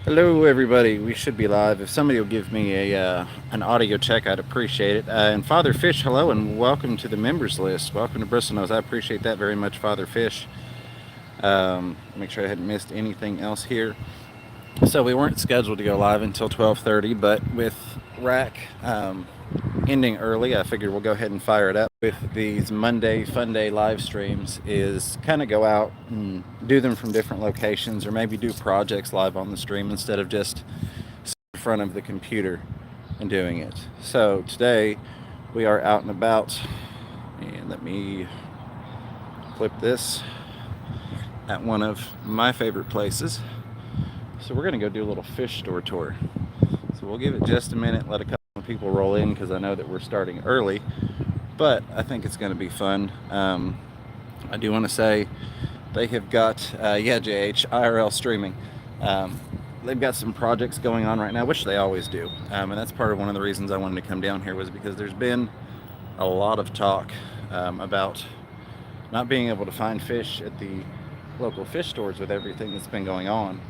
Hello, everybody. We should be live. If somebody will give me a an audio check, I'd appreciate it. And Father Fish, hello, and welcome to the members list. Welcome to Bristlenose. I appreciate that very much, Father Fish. Make sure I hadn't missed anything else here. So we weren't scheduled to go live until 12:30, but with Rack ending early, I figured we'll go ahead and fire it up. With these Monday Fun Day live streams, is kind of go out and do them from different locations, or maybe do projects live on the stream instead of just in front of the computer and doing it. So today we are out and about, and let me flip this at one of my favorite places. So we're gonna go do a little fish store tour. So we'll give it just a minute, let a couple of people roll in because I know that we're starting early, but I think it's gonna be fun. I do want to say they have got, JH, IRL streaming. They've got some projects going on right now, which they always do. And that's part of one of the reasons I wanted to come down here, was because there's been a lot of talk about not being able to find fish at the local fish stores with everything that's been going on.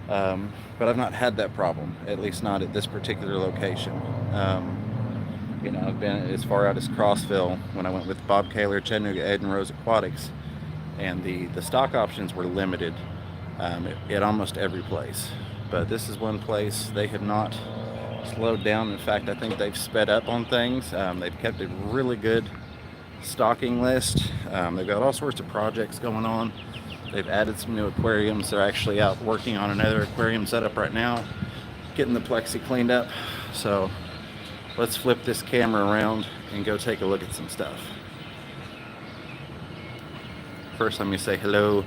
But I've not had that problem, at least not at this particular location. I've been as far out as Crossville when I went with Bob Kaler, Chattanooga Ed, and Rose Aquatics, and the stock options were limited at almost every place. But this is one place they have not slowed down. In fact, I think they've sped up on things. They've kept a really good stocking list. They've got all sorts of projects going on. They've added some new aquariums. They're actually out working on another aquarium setup right now, getting the plexi cleaned up. So let's flip this camera around and go take a look at some stuff. First, let me say hello.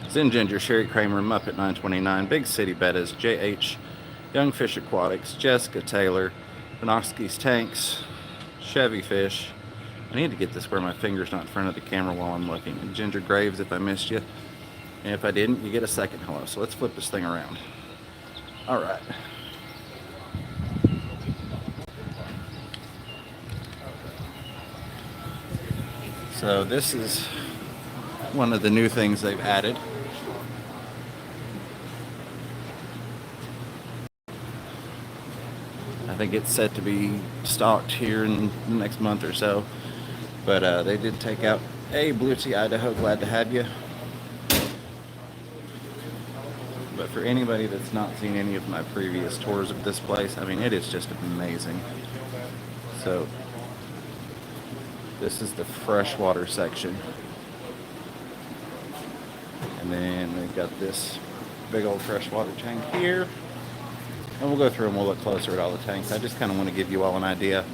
Zen Ginger, Sherry Kramer, Muppet 929, Big City Bettas, JH, Young Fish Aquatics, Jessica Taylor, Benoxky's Tanks, Chevy Fish. I need to get this where my finger's not in front of the camera while I'm looking. And Ginger Graves, if I missed you. And if I didn't, you get a second hello. So let's flip this thing around. All right. So this is one of the new things they've added. I think it's set to be stocked here in the next month or so. But they did take out a Blue Tea Idaho, glad to have you. But for anybody that's not seen any of my previous tours of this place, I mean, it is just amazing. So this is the freshwater section. And then we've got this big old freshwater tank here. And we'll go through and we'll look closer at all the tanks. I just kind of want to give you all an idea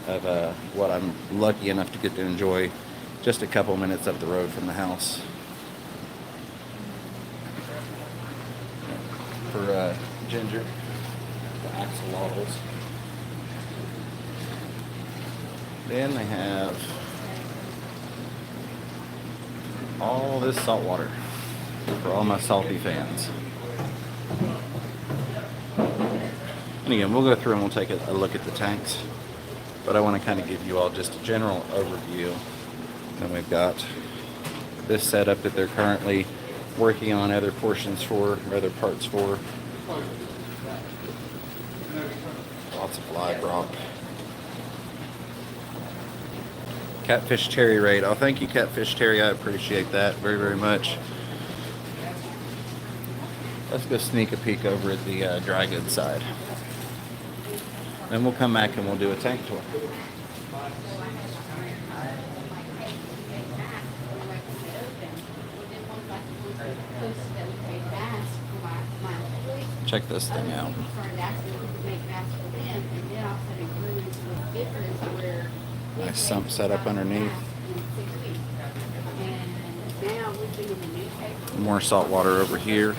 of what I'm lucky enough to get to enjoy just a couple minutes up the road from the house. For Ginger, the axolotls. Then they have all this salt water for all my salty fans. And again, we'll go through and we'll take a look at the tanks, but I want to kind of give you all just a general overview. Then we've got this setup that they're currently working on other portions for, or other parts for. Lots of live rock. Catfish Terry raid. Oh, thank you, Catfish Terry. I appreciate that very, very much. Let's go sneak a peek over at the dry goods side. Then we'll come back and we'll do a tank tour. Check this thing out. Nice sump set up underneath. More salt water over here.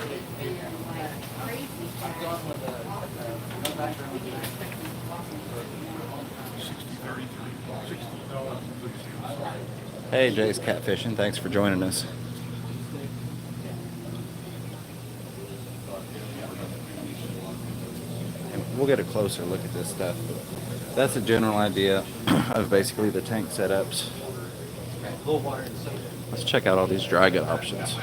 Hey, Jay's Catfishing. Thanks for joining us. We'll get a closer look at this stuff. That's a general idea of basically the tank setups. Let's check out all these dry gut options.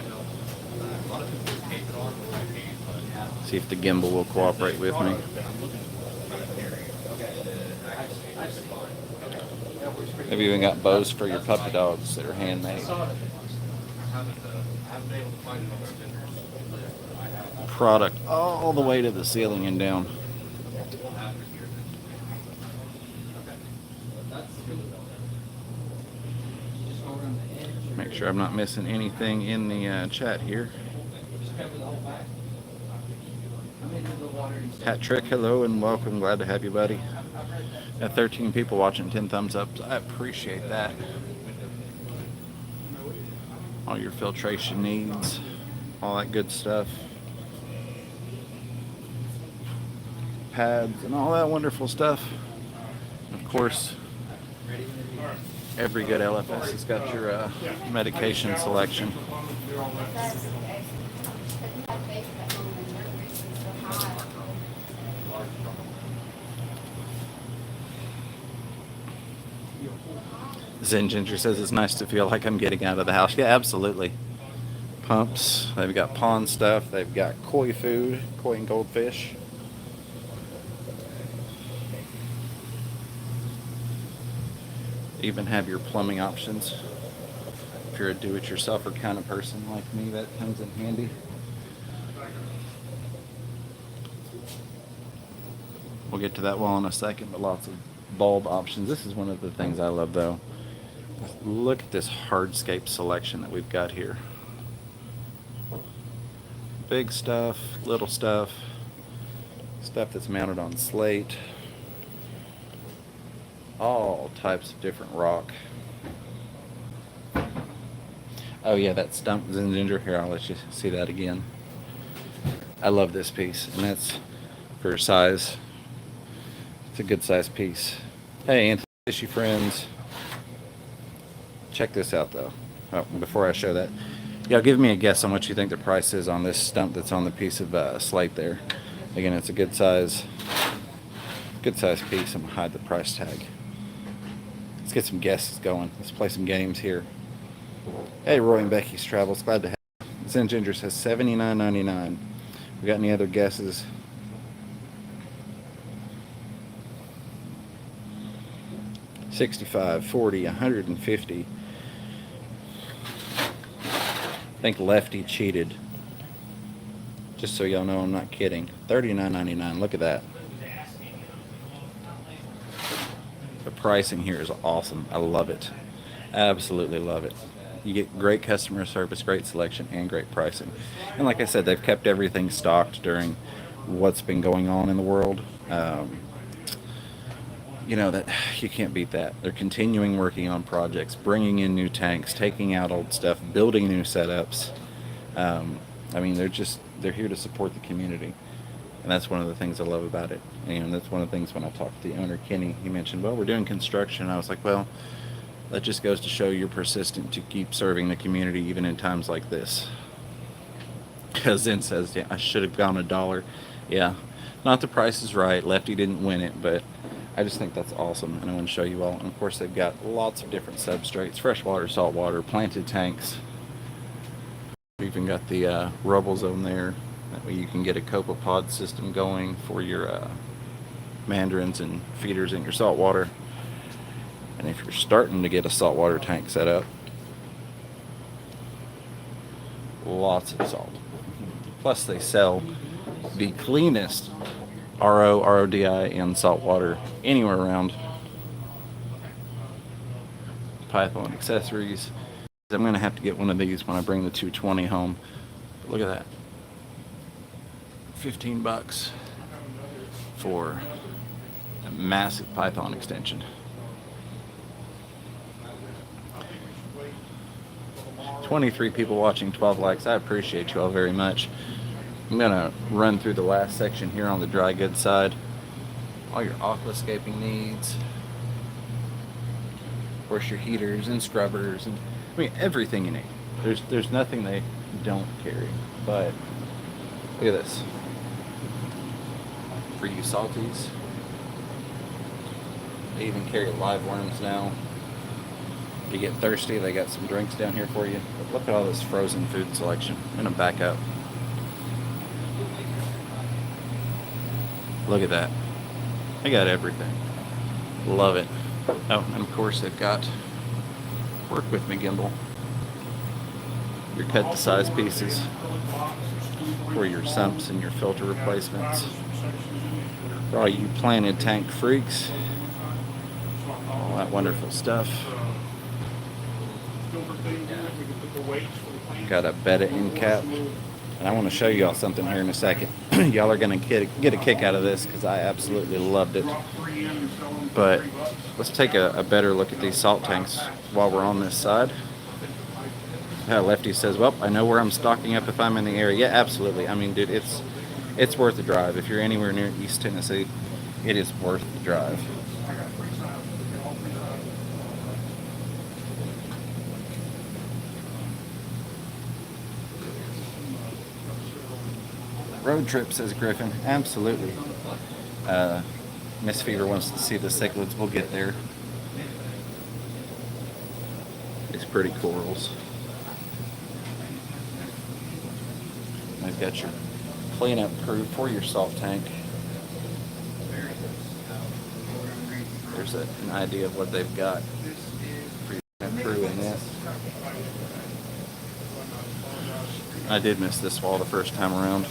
See if the gimbal will cooperate with me. They've even got bows for your puppy dogs that are handmade. Product all the way to the ceiling and down. Make sure I'm not missing anything in the chat here. Hat Trick, hello and welcome. Glad to have you, buddy. Got 13 people watching, 10 thumbs up. I appreciate that. All your filtration needs, all that good stuff. Pads and all that wonderful stuff. Of course, every good LFS has got your medication selection. Zen Ginger says it's nice to feel like I'm getting out of the house. Yeah, absolutely. Pumps. They've got pond stuff. They've got koi food, koi and goldfish. Even have your plumbing options. If you're a do-it-yourselfer kind of person like me, that comes in handy. We'll get to that wall in a second, but lots of bulb options. This is one of the things I love, though. Look at this hardscape selection that we've got here. Big stuff, little stuff, stuff that's mounted on slate. All types of different rock. Oh yeah, that stump Zen Ginger. Here, I'll let you see that again. I love this piece, and that's for size. It's a good size piece. Hey, Fishy friends. Check this out though. Oh, before I show that, y'all give me a guess on what you think the price is on this stump that's on the piece of slate there. Again, it's a good size piece. I'm gonna hide the price tag. Let's get some guesses going. Let's play some games here. Hey, Roy and Becky's Travels. Glad to have you. Zen Ginger says $79.99. We got any other guesses? $65, $40, $150. I think Lefty cheated. Just so y'all know I'm not kidding. $39.99. Look at that. The pricing here is awesome. I love it. Absolutely love it. You get great customer service, great selection, and great pricing. And like I said, they've kept everything stocked during what's been going on in the world. You know, that you can't beat that. They're continuing working on projects, bringing in new tanks, taking out old stuff, building new setups. I mean, they're here to support the community. And that's one of the things I love about it. And that's one of the things when I talked to the owner, Kenny, he mentioned, well, we're doing construction. And I was like, well, that just goes to show you're persistent to keep serving the community even in times like this. Because Zen says, yeah, I should have gone $1. Yeah, not the price is right. Lefty didn't win it, but I just think that's awesome. And I want to show you all. And of course, they've got lots of different substrates, freshwater, saltwater, planted tanks. We've even got the rubble zone there. That way you can get a copepod system going for your mandarins and feeders in your saltwater. And if you're starting to get a saltwater tank set up, lots of salt. Plus they sell the cleanest RO, RODI, and saltwater anywhere around. Python accessories. I'm going to have to get one of these when I bring the 220 home. But look at that. $15 for a massive Python extension. 23 people watching, 12 likes. I appreciate you all very much. I'm going to run through the last section here on the dry goods side. All your aquascaping needs. Of course, your heaters and scrubbers. And I mean, everything you need. There's nothing they don't carry. But look at this. For you salties. They even carry live worms now. If you get thirsty, they got some drinks down here for you. But look at all this frozen food selection. I'm going to back up. Look at that. They got everything. Love it. Oh, and of course they've got work with me gimbal. Your cut to size pieces for your sumps and your filter replacements. For all you planted tank freaks, all that wonderful stuff. Got a betta end cap. And I want to show y'all something here in a second. Y'all are going to get a kick out of this because I absolutely loved it. But let's take a better look at these salt tanks while we're on this side. Lefty says, well, I know where I'm stocking up if I'm in the area. Yeah, absolutely. I mean, dude, it's worth the drive. If you're anywhere near East Tennessee, it is worth the drive. Road trip, says Griffin. Absolutely. Miss Fever wants to see the cichlids. We'll get there. These pretty corals. I've got your cleanup crew for your salt tank. There's an idea of what they've got for your cleanup crew in this. I did miss this wall the first time around.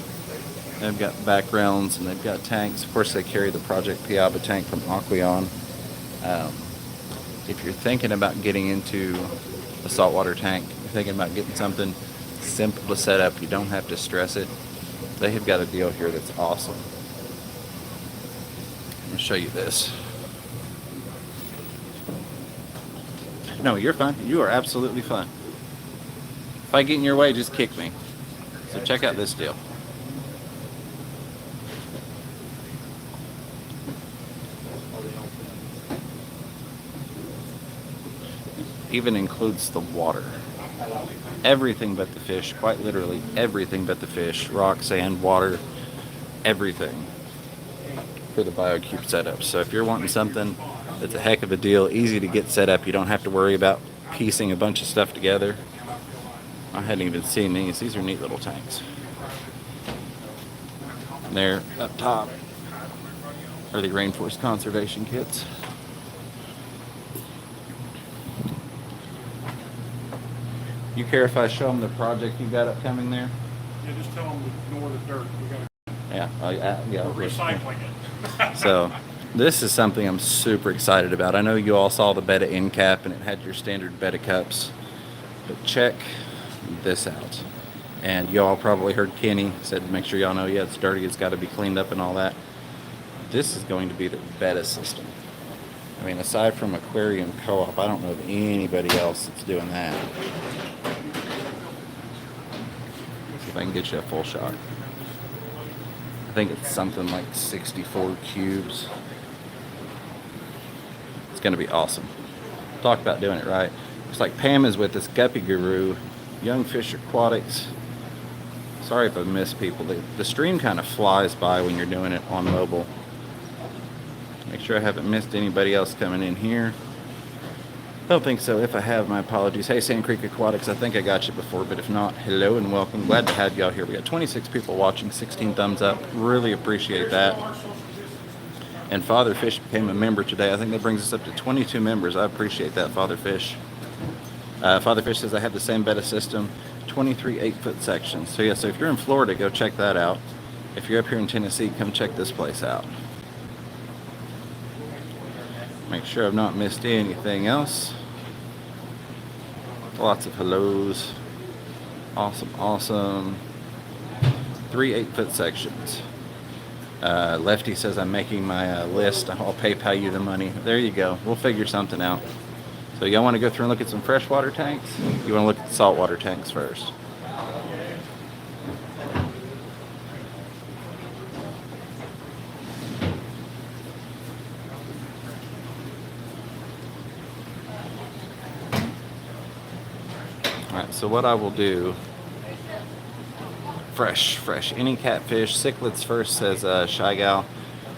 They've got backgrounds and they've got tanks. Of course, they carry the Project Piaba tank from Aqueon. If you're thinking about getting into a saltwater tank, you're thinking about getting something simple to set up, you don't have to stress it. They have got a deal here that's awesome. I'm going to show you this. No, you're fine. You are absolutely fine. If I get in your way, just kick me. So check out this deal. Even includes the water. Everything but the fish, quite literally everything but the fish, rock, sand, water, everything for the BioCube setup. So if you're wanting something that's a heck of a deal, easy to get set up, you don't have to worry about piecing a bunch of stuff together. I hadn't even seen these. These are neat little tanks. And there up top are the rainforest conservation kits. You care if I show them the project you got upcoming there? Yeah, just tell them to ignore the dirt. We're Recycling it. So this is something I'm super excited about. I know you all saw the betta end cap and it had your standard betta cups, but check this out. And y'all probably heard Kenny said, make sure y'all know, yeah, it's dirty, it's got to be cleaned up and all that. This is going to be the betta system. I mean, aside from Aquarium Co-op, I don't know of anybody else that's doing that. See if I can get you a full shot. I think it's something like 64 cubes. It's going to be awesome. Talk about doing it right. Looks like Pam is with us, Guppy Guru, Young Fish Aquatics. Sorry if I missed people. The stream kind of flies by when you're doing it on mobile. Make sure I haven't missed anybody else coming in here. I don't think so. If I have, my apologies. Hey, Sand Creek Aquatics, I think I got you before, but if not, hello and welcome. Glad to have y'all here. We got 26 people watching, 16 thumbs up. Really appreciate that. And Father Fish became a member today. I think that brings us up to 22 members. I appreciate that, Father Fish. Father Fish says I have the same betta system, 23 8-foot sections. So yeah, so if you're in Florida, go check that out. If you're up here in Tennessee, come check this place out. Make sure I've not missed anything else. Lots of hellos. Awesome, awesome. 3 8-foot sections. Lefty says I'm making my list. I'll PayPal you the money. There you go. We'll figure something out. So y'all want to go through and look at some freshwater tanks? You want to look at the saltwater tanks first? Alright, so what I will do, fresh, any catfish, cichlids first, says Shy Gal.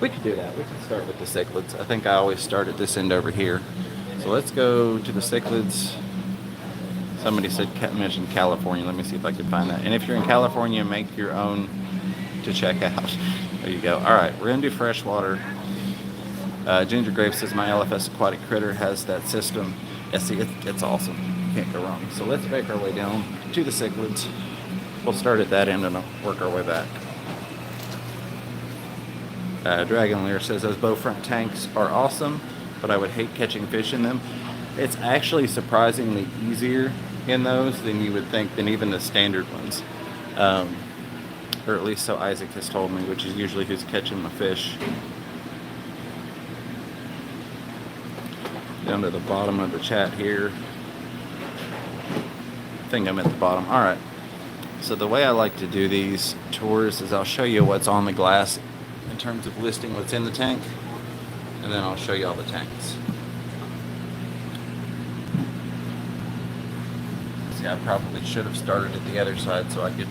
We could do that, we can start with the cichlids. I think I always start at this end over here. So let's go to the cichlids. Somebody said, mentioned California, let me see if I can find that. And if you're in California, make your own to check out. There you go. All right, we're gonna do freshwater. Ginger Grave says my LFS aquatic critter has that system. Yeah, see, it's awesome. Can't go wrong. So let's make our way down to the cichlids. We'll start at that end and work our way back. Dragon Lear says those bow front tanks are awesome, but I would hate catching fish in them. It's actually surprisingly easier in those than you would think than even the standard ones. Or at least so Isaac has told me, which is usually who's catching my fish. Down to the bottom of the chat here. I think I'm at the bottom. All right. So the way I like to do these tours is I'll show you what's on the glass in terms of listing what's in the tank, and then I'll show you all the tanks. See, I probably should have started at the other side so I could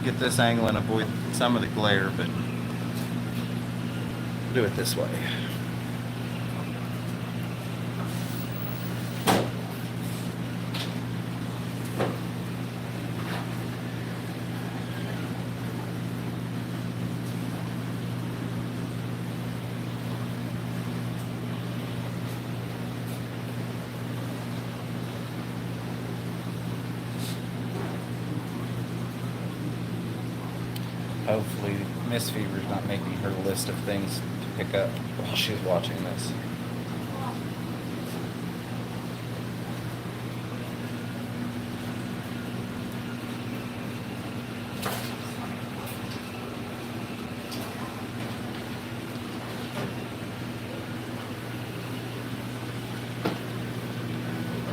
get this angle and avoid some of the glare, but I'll do it this way. Hopefully, Miss Fever's not making her list of things to pick up while she's watching this.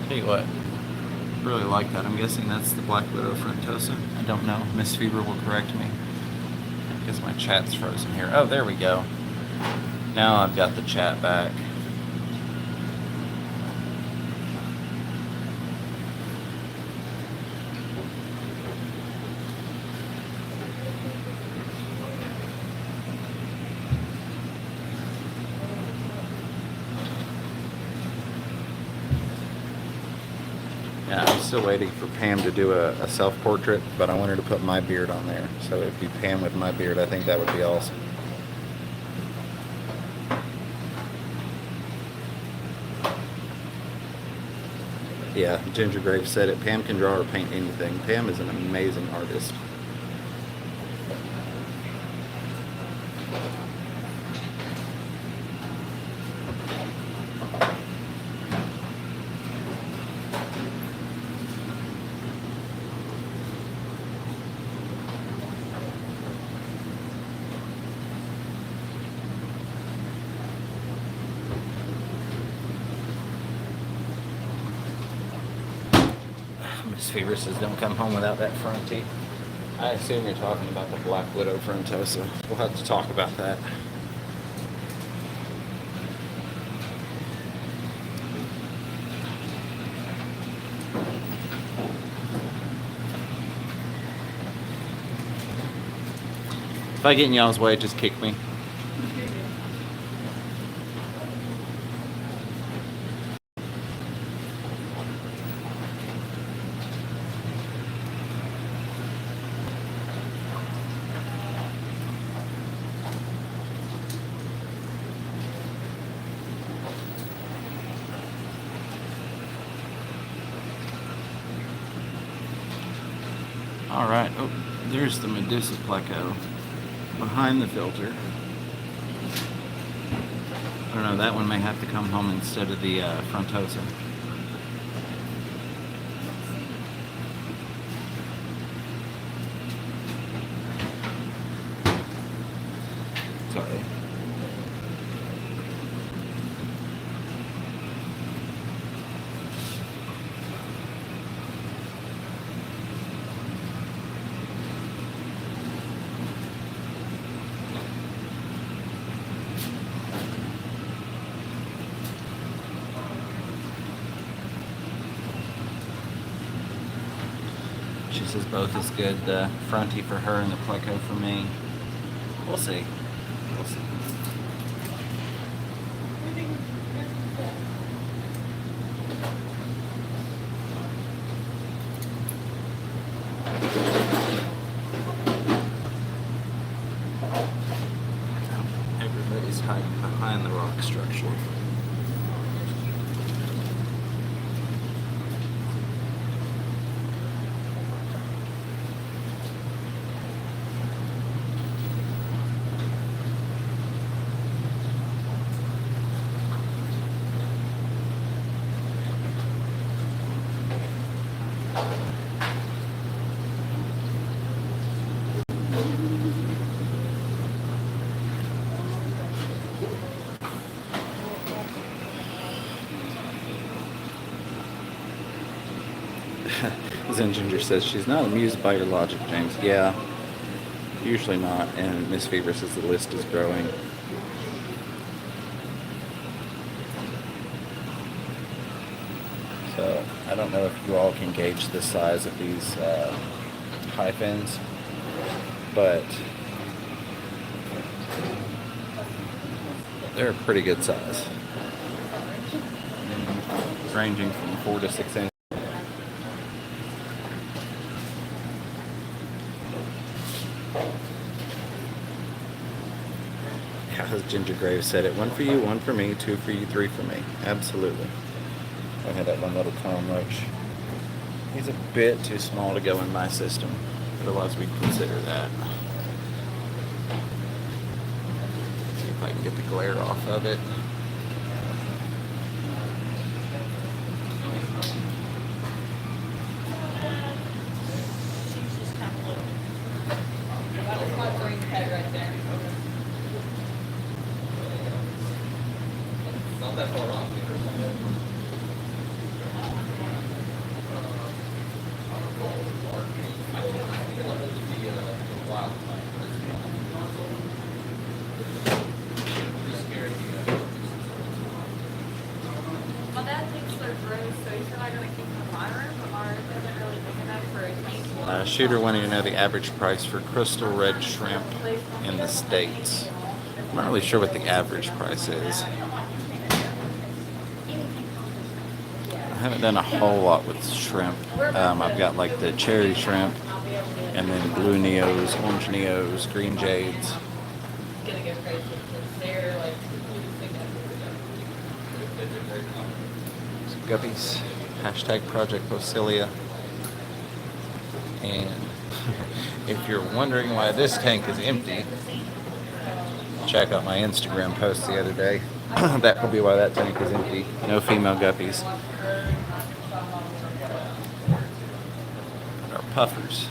Tell you what, really like that. I'm guessing that's the Black Widow frontosa. I don't know. Miss Fever will correct me. Because my chat's frozen here. Oh, there we go. Now I've got the chat back. Yeah, I'm still waiting for Pam to do a self-portrait, but I want her to put my beard on there. So it'd be Pam with my beard. I think that would be awesome. Yeah, Ginger Grave said it. Pam can draw or paint anything. Pam is an amazing artist. Miss Fever says don't come home without that fronty. I assume you're talking about the Black Widow frontosa. We'll have to talk about that. If I get in y'all's way, just kick me. All right. Oh, there's the Medusa pleco behind the filter. I don't know. That one may have to come home instead of the frontosa. Sorry. She says both is good. The fronty for her and the pleco for me. We'll see. We'll see. Everybody's hiding behind the rock structure. Zen Ginger says she's not amused by your logic, James. Yeah, usually not. And Miss Fever says the list is growing. So I don't know if you all can gauge the size of these hyphens, but they're a pretty good size, ranging from 4 to 6 inches. As Ginger Graves said it, 1 for you, 1 for me, 2 for you, 3 for me. Absolutely. I had that one little Tom Roach. He's a bit too small to go in my system. Otherwise, we'd consider that. See if I can get the glare off of it. Shooter wanting to know the average price for crystal red shrimp in the States. I'm not really sure what the average price is. I haven't done a whole lot with shrimp. I've got like the cherry shrimp, and then blue neos, orange neos, green jades. Guppies, hashtag Project Bosilia. And if you're wondering why this tank is empty, check out my Instagram post the other day. That will be why that tank is empty. No female guppies. Our puffers.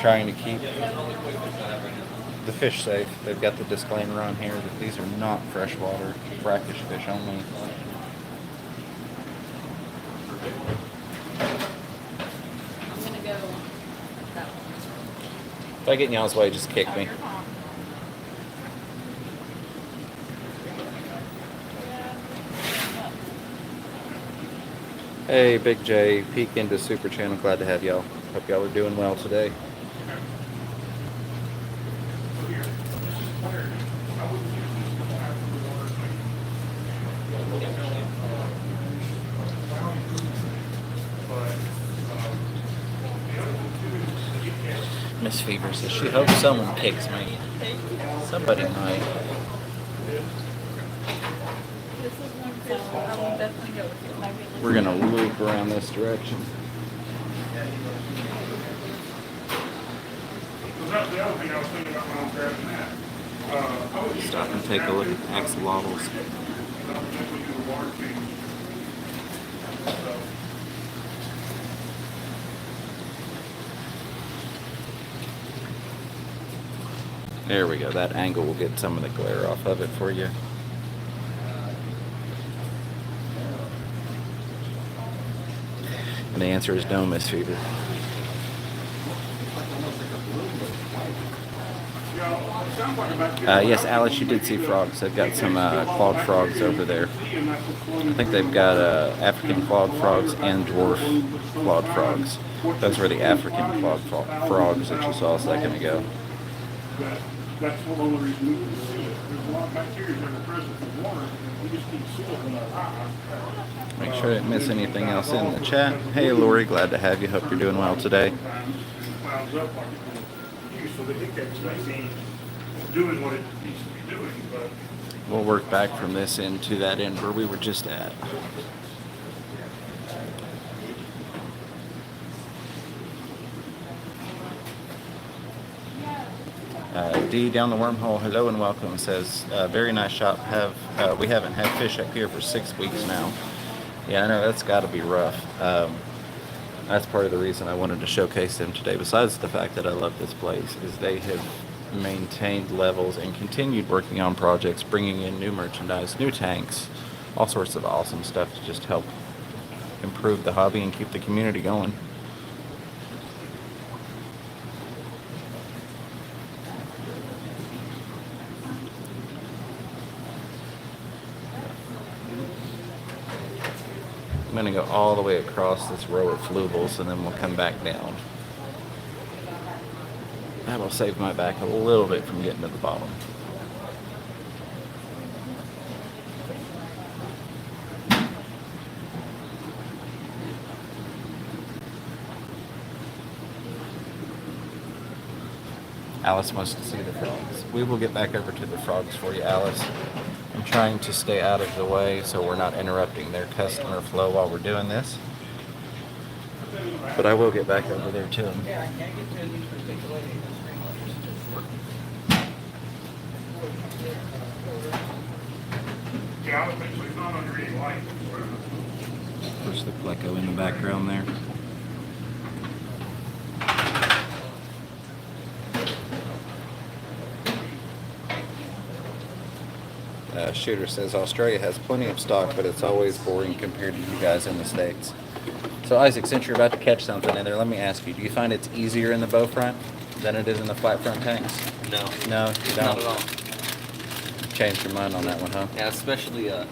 Trying to keep the fish safe. They've got the disclaimer on here that these are not freshwater, brackish fish only. I'm gonna go that one. If I get in y'all's way, just kick me. Hey, Big J, peek into Super Channel. Glad to have y'all. Hope y'all are doing well today. Miss Fever says she hopes someone kicks me. Somebody might. This is one so I will definitely go with you. We're gonna loop around this direction. That's the other thing I was thinking about when I was grabbing that. Stop and take a look at axolotls. There we go. That angle will get some of the glare off of it for you. And the answer is no, Miss Fever. Yes, Alice, you did see frogs. They've got some clawed frogs over there. I think they've got African clawed frogs and dwarf clawed frogs. Those were the African clawed frogs that you saw a second ago. That's one of the reasons we can see it. There's a lot of bacteria that are present in water. We just keep sealing them up. Make sure I didn't miss anything else in the chat. Hey, Lori, glad to have you. Hope you're doing well today. Clouds up like it used, so the hiccups may be doing what it needs to be doing, but We'll work back from this end to that end where we were just at. D down the wormhole, hello and welcome, says very nice shop. We haven't had fish up here for 6 weeks now. Yeah, I know that's got to be rough. That's part of the reason I wanted to showcase them today. Besides the fact that I love this place, is they have maintained levels and continued working on projects, bringing in new merchandise, new tanks, all sorts of awesome stuff to just help improve the hobby and keep the community going. I'm going to go all the way across this row of fluvials and then we'll come back down. That'll save my back a little bit from getting to the bottom. Alice wants to see the frogs. We will get back over to the frogs for you, Alice. I'm trying to stay out of the way so we're not interrupting their customer flow while we're doing this. But I will get back over there to them. Yeah, I can't get to these particular yeah, I would think so. It's not under any light. Push the pleco in the background there. Shooter says Australia has plenty of stock, but it's always boring compared to you guys in the States. So Isaac, since you're about to catch something in there, let me ask you, do you find it's easier in the bow front than it is in the flat front tanks? No. No, you don't? Not at all. Changed your mind on that one, huh? Yeah, especially the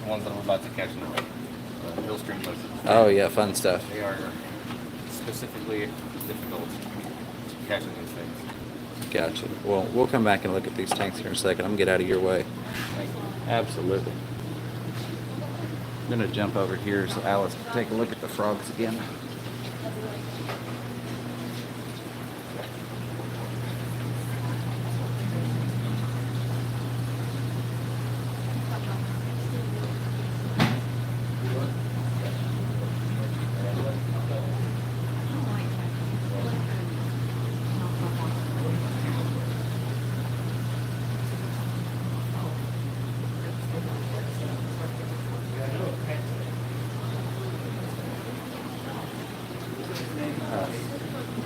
ones that I'm about to catch in the hill stream places. Oh yeah, fun stuff. They are specifically difficult catching these things. Gotcha. Well, we'll come back and look at these tanks here in a second. I'm gonna get out of your way. Thank you. Absolutely. I'm gonna jump over here so Alice can take a look at the frogs again.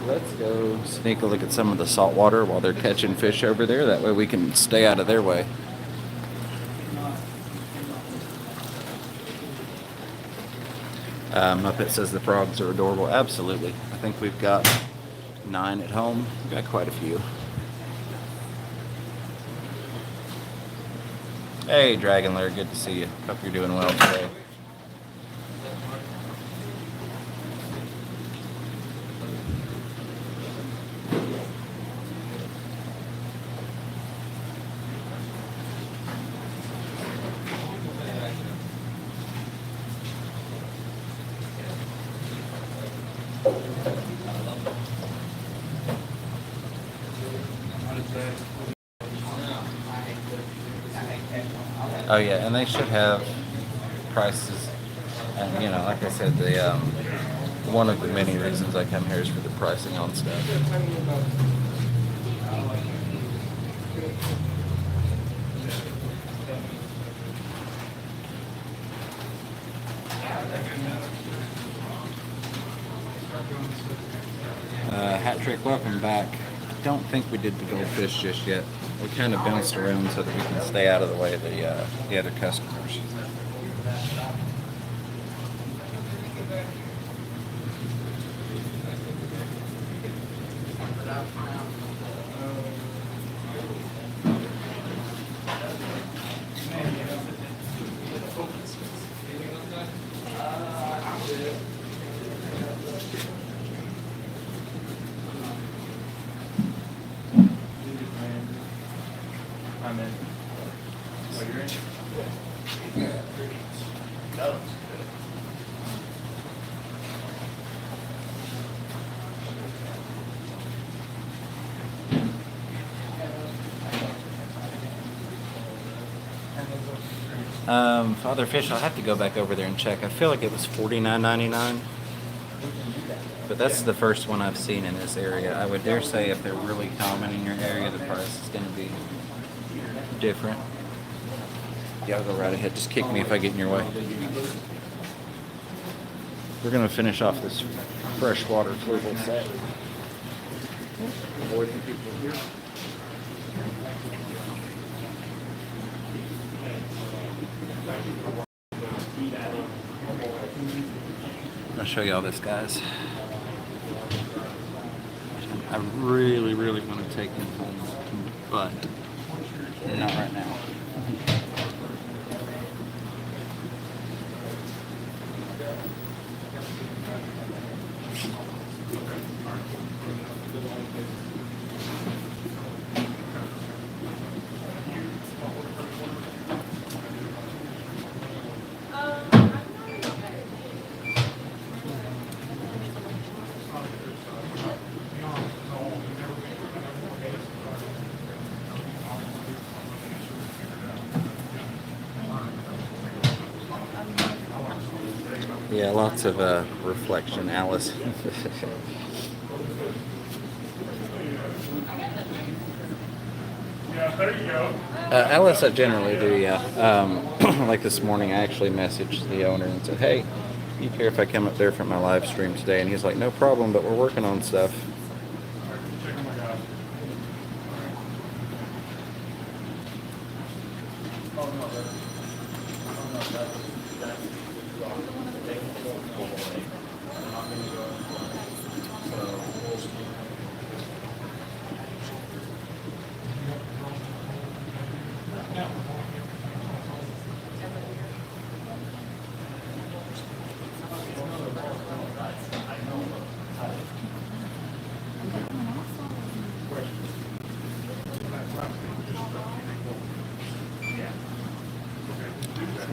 Let's go sneak a look at some of the salt water while they're catching fish over there. That way we can stay out of their way. Muppet says the frogs are adorable. Absolutely. I think we've got 9 at home. We've got quite a few. Hey, Dragon Lair, good to see you. Hope you're doing well today. Oh yeah, and they should have prices. And you know, like I said, the one of the many reasons I come here is for the pricing on stuff. Hat Trick, welcome back. I don't think we did the goldfish just yet. We kind of bounced around so that we can stay out of the way of the other customers. I'm in. So you're in? No. Father Fish, I'll have to go back over there and check. I feel like it was $49.99, but that's the first one I've seen in this area. I would dare say if they're really common in your area, the price is going to be different. Y'all go right ahead. Just kick me if I get in your way. We're going to finish off this freshwater fluval set. Avoid the people here. I'll show y'all this, guys. I really, really want to take him home, but not right now. Yeah, lots of reflection, Alice. Yeah, there you go. Alice, I generally do, yeah. Like this morning, I actually messaged the owner and said, hey, you care if I come up there for my live stream today? And he's like, no problem, but we're working on stuff.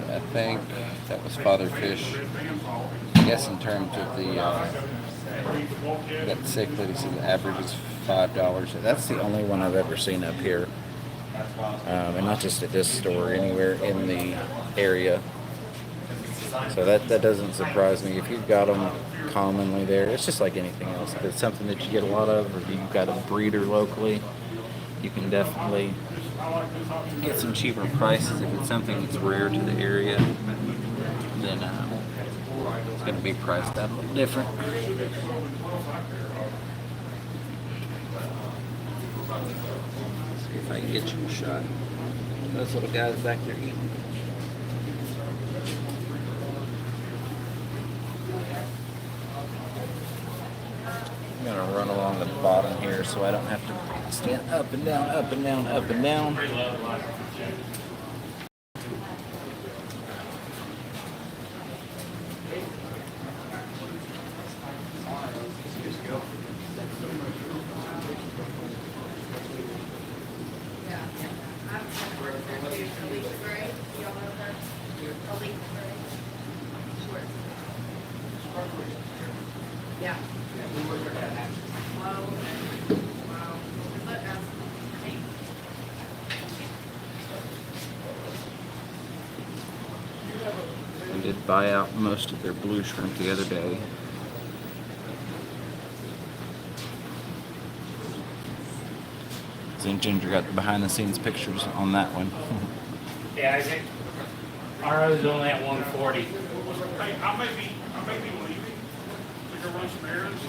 I think that was Father Fish. I guess in terms of the that cichlid, he said the average is $5. That's the only one I've ever seen up here, and not just at this store, anywhere in the area. So that doesn't surprise me. If you've got them commonly there, it's just like anything else. If it's something that you get a lot of, or you've got a breeder locally, you can definitely get some cheaper prices. If it's something that's rare to the area, then it's going to be priced out a little different. See if I can get you a shot. Those little guys back there eating. I'm going to run along the bottom here so I don't have to stand up and down, up and down, up and down. Yeah. Wow. We did buy out most of their blue shrimp the other day. St. Ginger got the behind the scenes pictures on that one. Yeah, I think ours is only at 140. Hey, I may be leaving to go run some errands.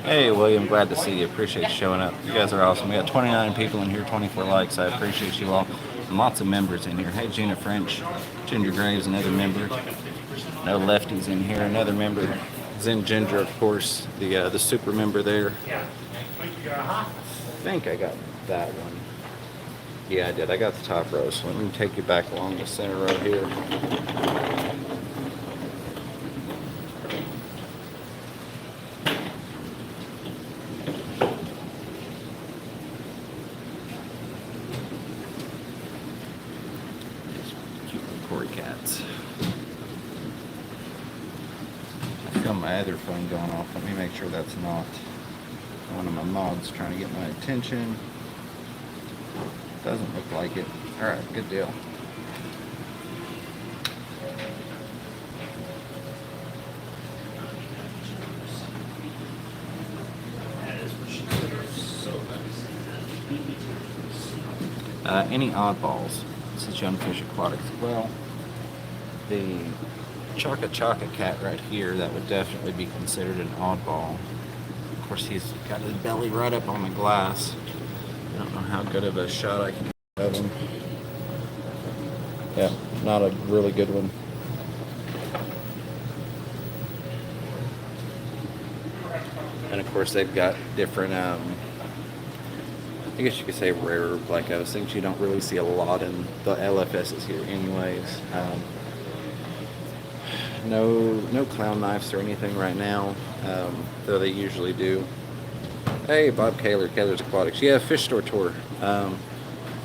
Hey William, glad to see you. Appreciate you showing up. You guys are awesome. We got 29 people in here, 24 likes. I appreciate you all. And lots of members in here. Hey Gina French, Ginger Graves, another member. No lefties in here, another member. Zen Ginger, of course, the super member there. Yeah. I think I got that one. Yeah, I did. I got the top row. So let me take you back along the center row here. cats. I feel my other phone going off. Let me make sure that's not one of my mods trying to get my attention. Doesn't look like it. Alright, good deal. Any oddballs? This is Young Fish Aquatics. Well, the Chaka Chaka cat right here, that would definitely be considered an oddball. Of course, he's got his belly right up on the glass. I don't know how good of a shot I can get of him. Yeah, not a really good one. And of course, they've got different, I guess you could say rarer plecos, things you don't really see a lot in the LFSs here anyways. No clown knives or anything right now, though they usually do. Hey, Bob Kaler, Kaler's Aquatics. Yeah, fish store tour.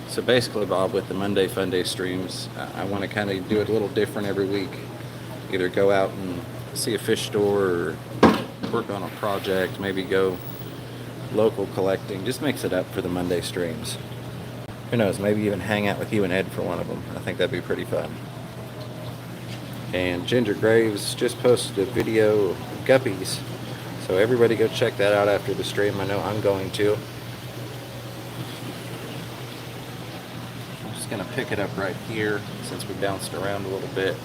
So basically, Bob, with the Monday Fun Day streams, I want to kind of do it a little different every week. Either go out and see a fish store or work on a project, maybe go local collecting. Just mix it up for the Monday streams. Who knows, maybe even hang out with you and Ed for one of them. I think that'd be pretty fun. And Ginger Graves just posted a video of guppies. So everybody go check that out after the stream. I know I'm going to. I'm just going to pick it up right here since we bounced around a little bit.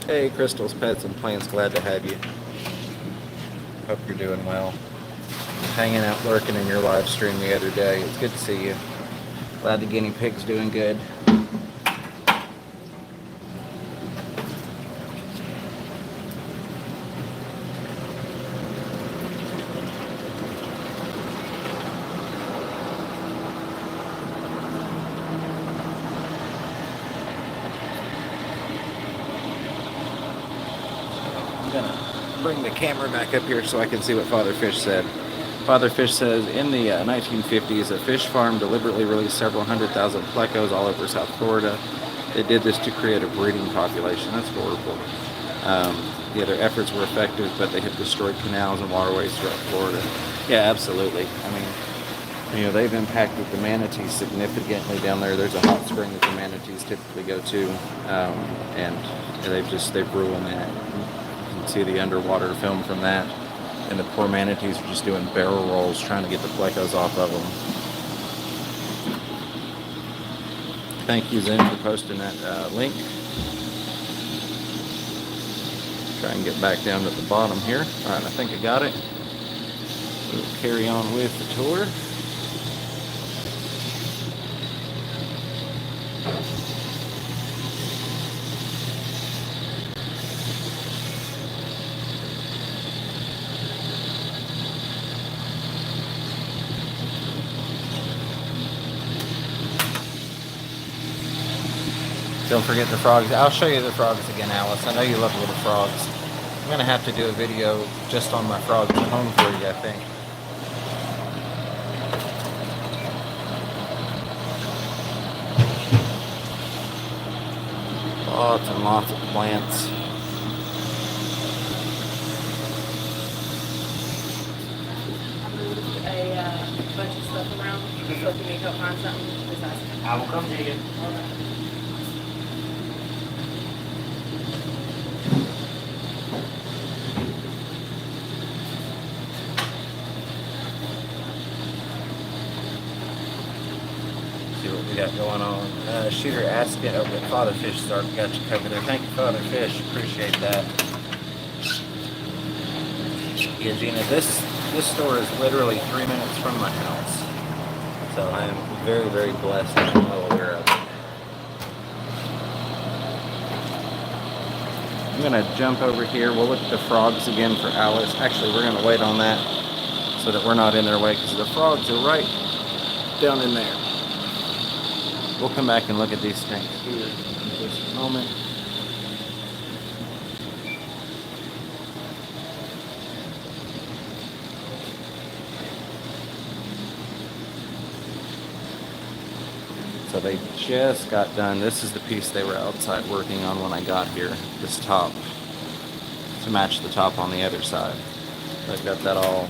Hey, Crystal's Pets and Plants, glad to have you. Hope you're doing well. Hanging out, lurking in your live stream the other day. It's good to see you. Glad the guinea pig's doing good. Bring the camera back up here so I can see what Father Fish said. Father Fish says, in the 1950s, a fish farm deliberately released several 100,000 plecos all over South Florida. They did this to create a breeding population. That's horrible. Yeah, their efforts were effective, but they have destroyed canals and waterways throughout Florida. Yeah, absolutely. I mean, they've impacted the manatees significantly down there. There's a hot spring that the manatees typically go to, and they've ruined that. See the underwater film from that, and the poor manatees are just doing barrel rolls trying to get the plecos off of them. Thank you, Zen, for posting that link. Try and get back down to the bottom here. All right, I think I got it. We'll carry on with the tour. Don't forget the frogs. I'll show you the frogs again, Alice. I know you love little frogs. I'm going to have to do a video just on my frogs at home for you, I think. Lots and lots of plants. I moved a bunch of stuff around, so if you need help find something, just ask me. I will come dig it. See what we got going on. Shooter asked it over at Father Fish started. Got you covered there. Thank you, Father Fish. Appreciate that. Yeah, Gina, this store is literally 3 minutes from my house. So I am very, very blessed and I'm well aware of it. I'm going to jump over here. We'll look at the frogs again for Alice. Actually, we're going to wait on that so that we're not in their way because the frogs are right down in there. We'll come back and look at these tanks here in just a moment. So they just got done. This is the piece they were outside working on when I got here. This top to match the top on the other side. They've got that all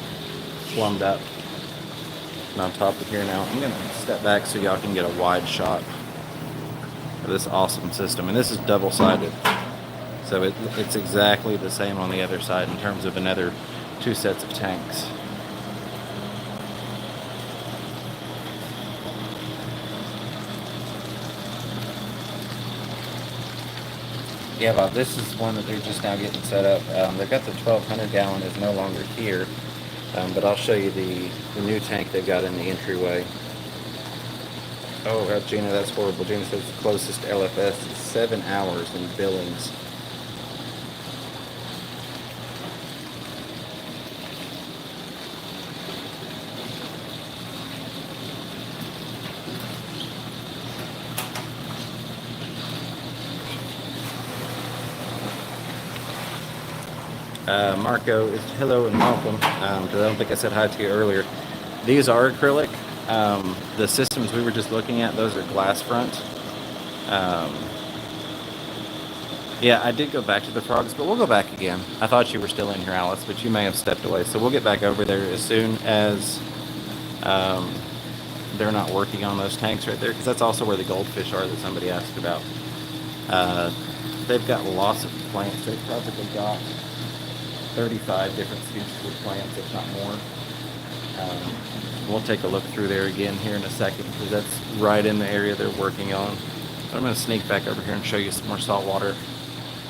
plumbed up. And on top of here now, I'm going to step back so y'all can get a wide shot of this awesome system. And this is double-sided. So it's exactly the same on the other side in terms of another 2 sets of tanks. Yeah, Bob, this is one that they're just now getting set up. They've got the 1,200 gallon is no longer here, but I'll show you the new tank they've got in the entryway. Oh, Gina, that's horrible. Gina says the closest LFS is 7 hours in Billings. Marco is hello and welcome. 'Cause I don't think I said hi to you earlier. These are acrylic. The systems we were just looking at, those are glass front. Yeah, I did go back to the frogs, but we'll go back again. I thought you were still in here, Alice, but you may have stepped away. So we'll get back over there as soon as they're not working on those tanks right there, because that's also where the goldfish are that somebody asked about. They've got lots of plants. They've probably got 35 different species of plants, if not more. We'll take a look through there again here in a second, because that's right in the area they're working on. But I'm going to sneak back over here and show you some more salt water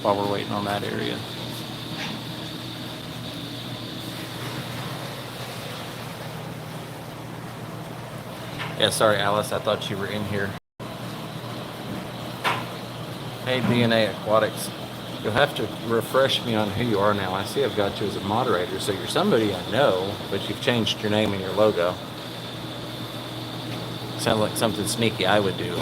while we're waiting on that area. Yeah, sorry, Alice, I thought you were in here. Hey, DNA Aquatics. You'll have to refresh me on who you are now. I see I've got you as a moderator, so you're somebody I know, but you've changed your name and your logo. Sounds like something sneaky I would do.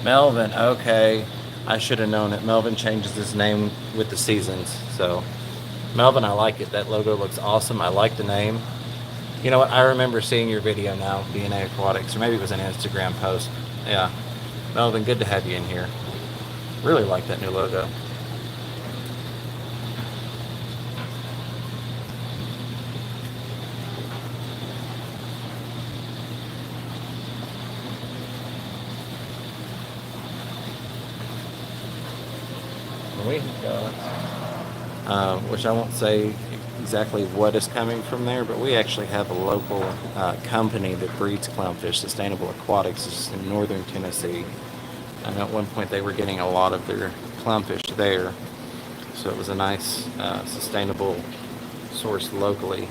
Melvin, okay. I should have known it. Melvin changes his name with the seasons, so... Melvin, I like it. That logo looks awesome. I like the name. You know what? I remember seeing your video now, DNA Aquatics, or maybe it was an Instagram post. Yeah. Melvin, good to have you in here. Really like that new logo. We've got, which I won't say exactly what is coming from there, but we actually have a local company that breeds clownfish. Sustainable Aquatics is in northern Tennessee. I know at one point they were getting a lot of their clownfish there, so it was a nice sustainable source locally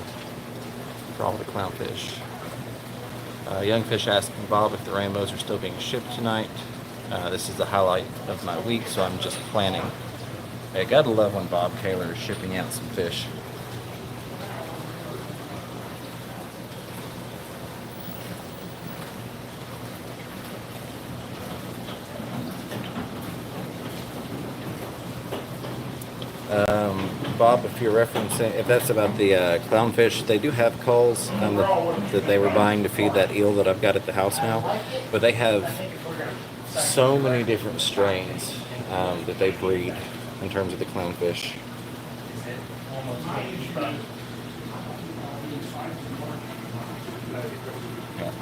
for all the clownfish. Youngfish asking Bob if the rainbows are still being shipped tonight. This is the highlight of my week, so I'm just planning. I gotta love when Bob Kaler is shipping out some fish. Bob, if you're referencing, if that's about the clownfish, they do have culls that they were buying to feed that eel that I've got at the house now, but they have so many different strains that they breed in terms of the clownfish. Yeah.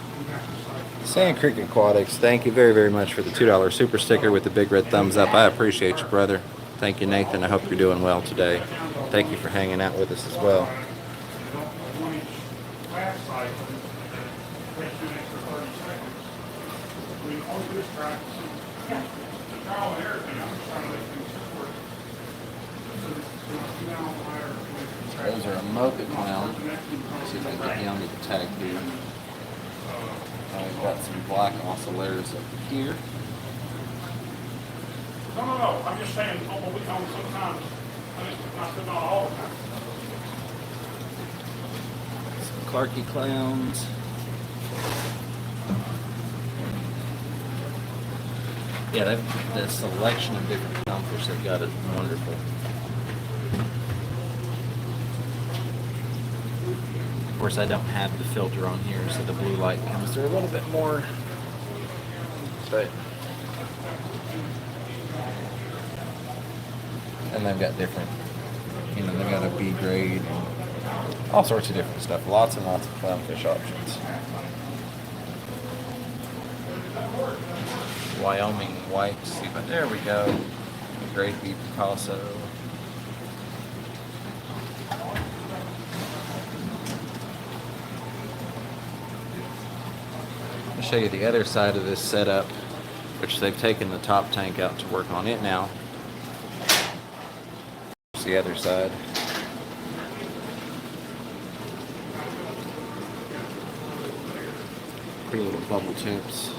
Sand Creek Aquatics, thank you very, very much for the $2 super sticker with the big red thumbs up. I appreciate you, brother. Thank you, Nathan. I hope you're doing well today. Thank you for hanging out with us as well. Those are a mocha clown. Let's see if I can get down to the tag here. I've got some black oscillaries up here. No. I'm just saying, on the weekend sometimes, not all the time. Some Clarky clowns. Yeah, the selection of different clownfish they've got is wonderful. Of course, I don't have the filter on here, so the blue light comes through a little bit more. But and they've got different, they've got a B grade and all sorts of different stuff. Lots and lots of clownfish options. Wyoming white, see, but there we go. Grade B Picasso. I'll show you the other side of this setup, which they've taken the top tank out to work on it now. Here's the other side. Pretty little bubble tips.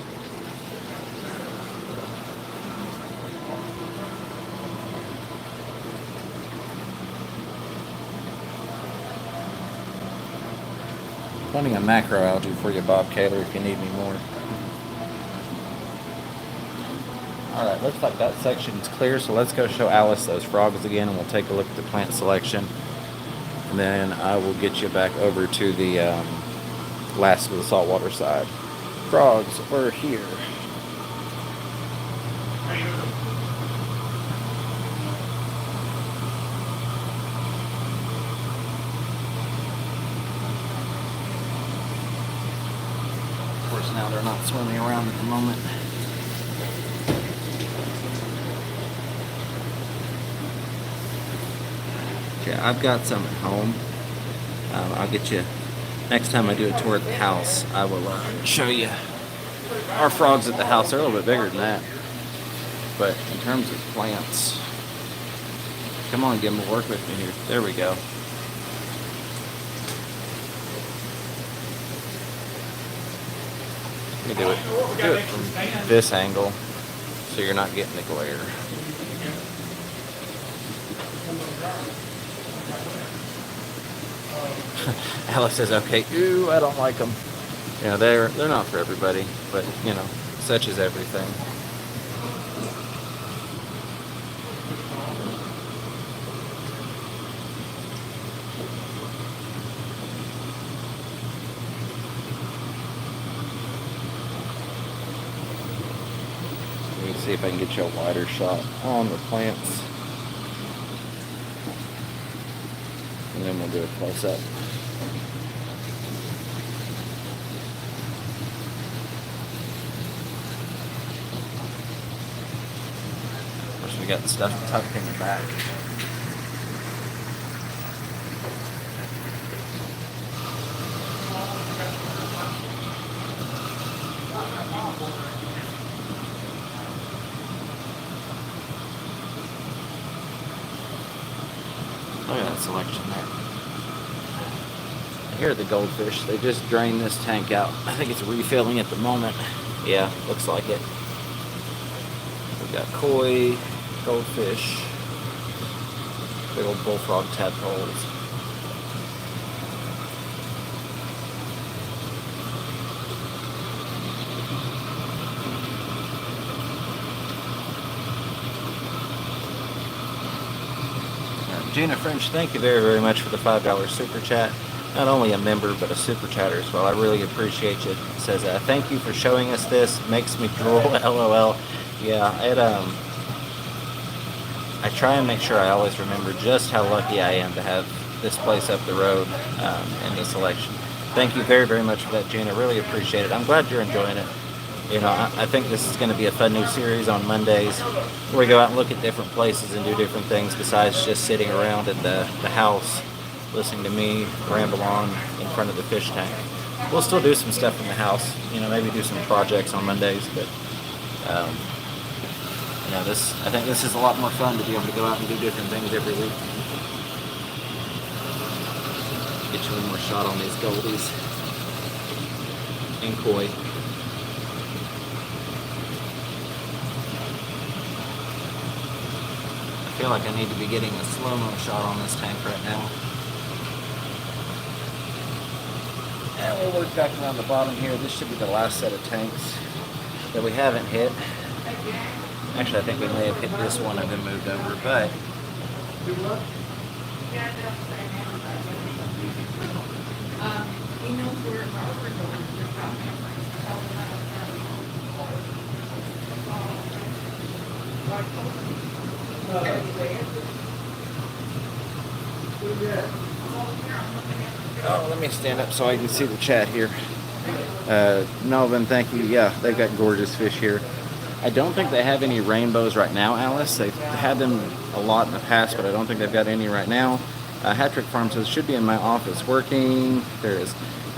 Plenty of macroalgae for you, Bob Kaler, if you need me more. Alright, looks like that section's clear, so let's go show Alice those frogs again, and we'll take a look at the plant selection. And then I will get you back over to the last of the saltwater side. Frogs are here. Of course, now they're not swimming around at the moment. Okay, I've got some at home. I'll get you, next time I do a tour at the house, I will show you our frogs at the house. They're a little bit bigger than that. But in terms of plants, come on, give them a work with me here. There we go. Let me do it from this angle so you're not getting the glare. Alice says, okay, ooh, I don't like them. They're not for everybody, but, such is everything. Let me see if I can get you a wider shot on the plants. And then we'll do a close-up. Of course, we got the stuff tucked in the back. Look at that selection there. Here are the goldfish. They just drained this tank out. I think it's refilling at the moment. Yeah, looks like it. We've got koi, goldfish, big old bullfrog tadpoles. Gina French, thank you very, very much for the $5 super chat. Not only a member, but a super chatter as well. I really appreciate you. It says, thank you for showing us this. Makes me drool, LOL. Yeah, I try and make sure I always remember just how lucky I am to have this place up the road in the selection. Thank you very, very much for that, Gina. Really appreciate it. I'm glad you're enjoying it. I think this is going to be a fun new series on Mondays where we go out and look at different places and do different things besides just sitting around at the house listening to me ramble on in front of the fish tank. We'll still do some stuff in the house, maybe do some projects on Mondays, but I think this is a lot more fun to be able to go out and do different things every week. Get you one more shot on these goldies and koi. I feel like I need to be getting a slow-mo shot on this tank right now. And we'll work back around the bottom here. This should be the last set of tanks that we haven't hit. Actually, I think we may have hit this one and then moved over, but He knows where it's all Oh, let me stand up so I can see the chat here. Melvin, thank you. Yeah, they've got gorgeous fish here. I don't think they have any rainbows right now, Alice. They've had them a lot in the past, but I don't think they've got any right now. Hattrick Farm says, should be in my office working. There is.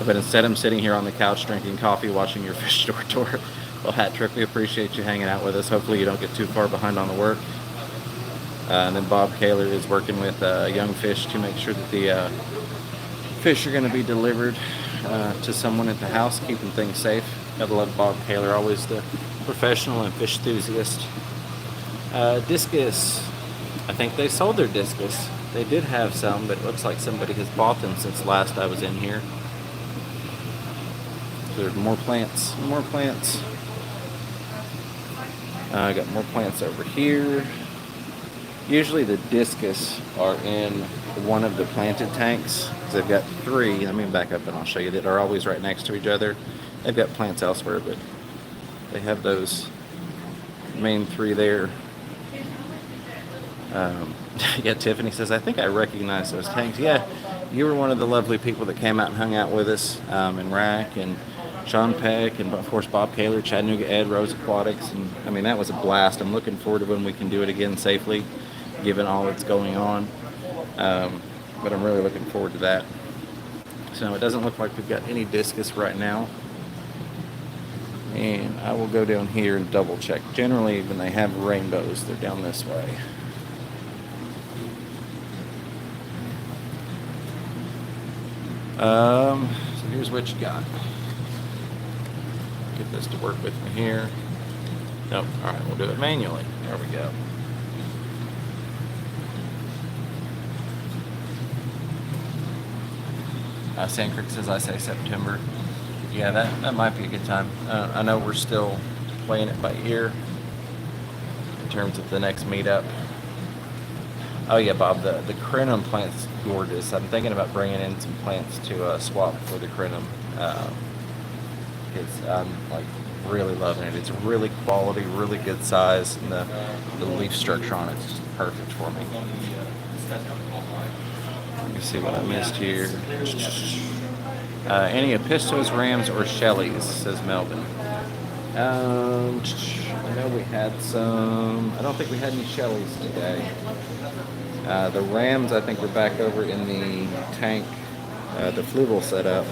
But instead I'm sitting here on the couch drinking coffee, watching your fish store tour. Well, Hattrick, we appreciate you hanging out with us. Hopefully you don't get too far behind on the work. And then Bob Kaler is working with young fish to make sure that the fish are going to be delivered to someone at the house, keeping things safe. Gotta love Bob Kaler, always the professional and fish enthusiast. Discus, I think they sold their discus. They did have some, but it looks like somebody has bought them since last I was in here. So there's more plants, more plants. I got more plants over here. Usually the discus are in one of the planted tanks. They've got three. Let me back up and I'll show you that are always right next to each other. They've got plants elsewhere, but they have those main three there. Yeah, Tiffany says, I think I recognize those tanks. Yeah, you were one of the lovely people that came out and hung out with us, and Rack and Sean Peck and of course Bob Kaler, Chattanooga Ed, Rose Aquatics, and I mean that was a blast. I'm looking forward to when we can do it again safely, given all that's going on. But I'm really looking forward to that. So it doesn't look like we've got any discus right now. And I will go down here and double check. Generally, when they have rainbows, they're down this way. So here's what you got. Get this to work with me here. Nope. All right, we'll do it manually. There we go. Sandcreek says, I say September. Yeah, that might be a good time. I know we're still playing it by ear in terms of the next meetup. Oh yeah, Bob, the crinum plant's gorgeous. I'm thinking about bringing in some plants to swap for the crinum. I'm like really loving it. It's really quality, really good size, and the leaf structure on it's just perfect for me. Let me see what I missed here. Any Epistos, Rams, or Shelleys, says Melvin. I know we had some. I don't think we had any Shelleys today. The Rams, I think, we're back over in the tank, the fluval setup.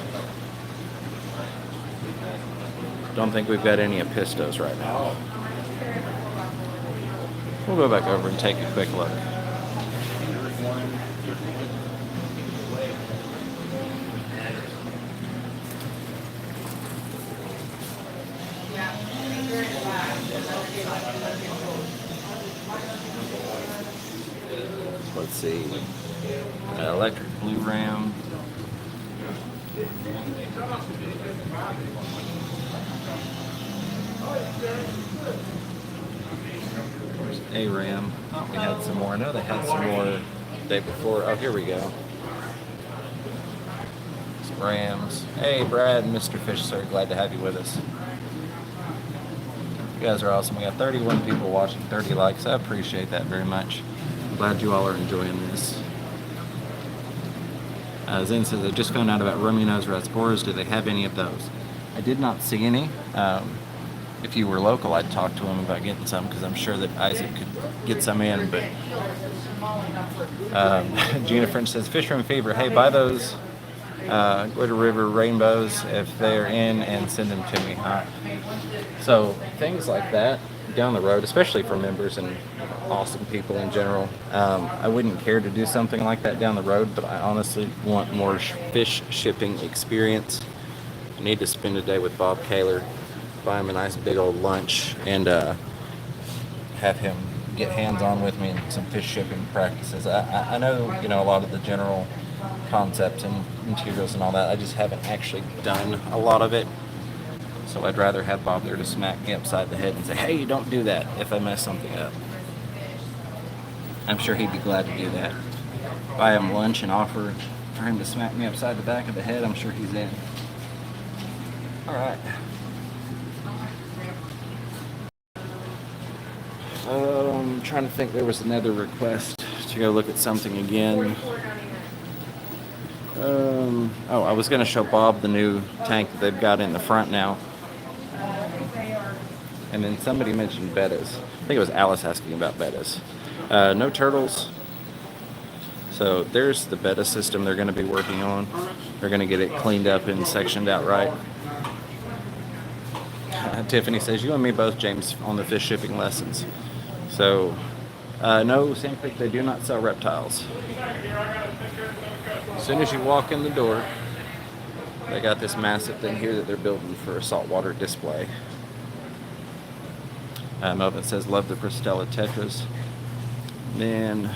Don't think we've got any Epistos right now. We'll go back over and take a quick look. Let's see. Electric blue ram. There's a ram. Oh, we had some more. I know they had some more the day before. Oh, here we go. Some rams. Hey, Brad and Mr. Fish, sir. Glad to have you with us. You guys are awesome. We got 31 people watching, 30 likes. I appreciate that very much. I'm glad you all are enjoying this. Zen says, I just found out about rummy nose rasboras. Do they have any of those? I did not see any. If you were local, I'd talk to him about getting some because I'm sure that Isaac could get some in. But Gina French says, Fish Room Fever. Hey, buy those Glitter River rainbows if they're in and send them to me. So things like that down the road, especially for members and awesome people in general. I wouldn't care to do something like that down the road, but I honestly want more fish shipping experience. I need to spend a day with Bob Kaler, buy him a nice big old lunch, and have him get hands-on with me in some fish shipping practices. I know, a lot of the general concepts and materials and all that. I just haven't actually done a lot of it. So I'd rather have Bob there to smack me upside the head and say, hey, don't do that if I mess something up. I'm sure he'd be glad to do that. Buy him lunch and offer for him to smack me upside the back of the head, I'm sure he's in. All right. I'm trying to think. There was another request to go look at something again. Oh, I was going to show Bob the new tank that they've got in the front now. And then somebody mentioned bettas. I think it was Alice asking about bettas. No turtles. So there's the betta system they're going to be working on. They're going to get it cleaned up and sectioned out right. Tiffany says, you and me both, James, on the fish shipping lessons. So, no, Sand Creek, they do not sell reptiles. As soon as you walk in the door, they got this massive thing here that they're building for a saltwater display. Melvin says, love the Pristella Tetras. Then,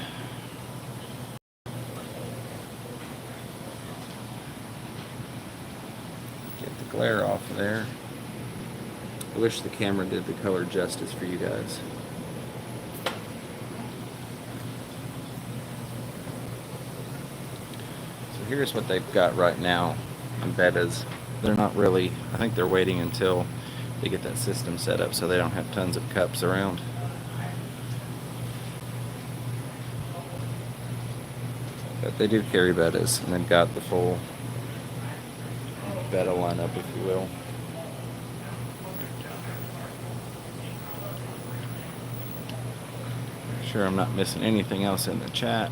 get the glare off of there. I wish the camera did the color justice for you guys. So here's what they've got right now on bettas. They're not really, I think they're waiting until they get that system set up so they don't have tons of cups around. But they do carry bettas, and they've got the full betta lineup, if you will. Sure I'm not missing anything else in the chat.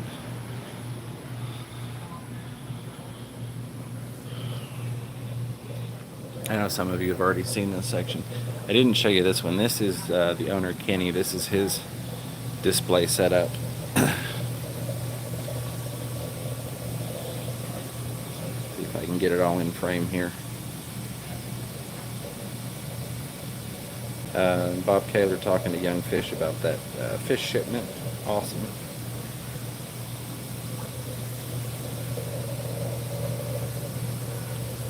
I know some of you have already seen this section. I didn't show you this one. This is the owner, Kenny. This is his display setup. See if I can get it all in frame here. Bob Kaler talking to Young Fish about that fish shipment. Awesome.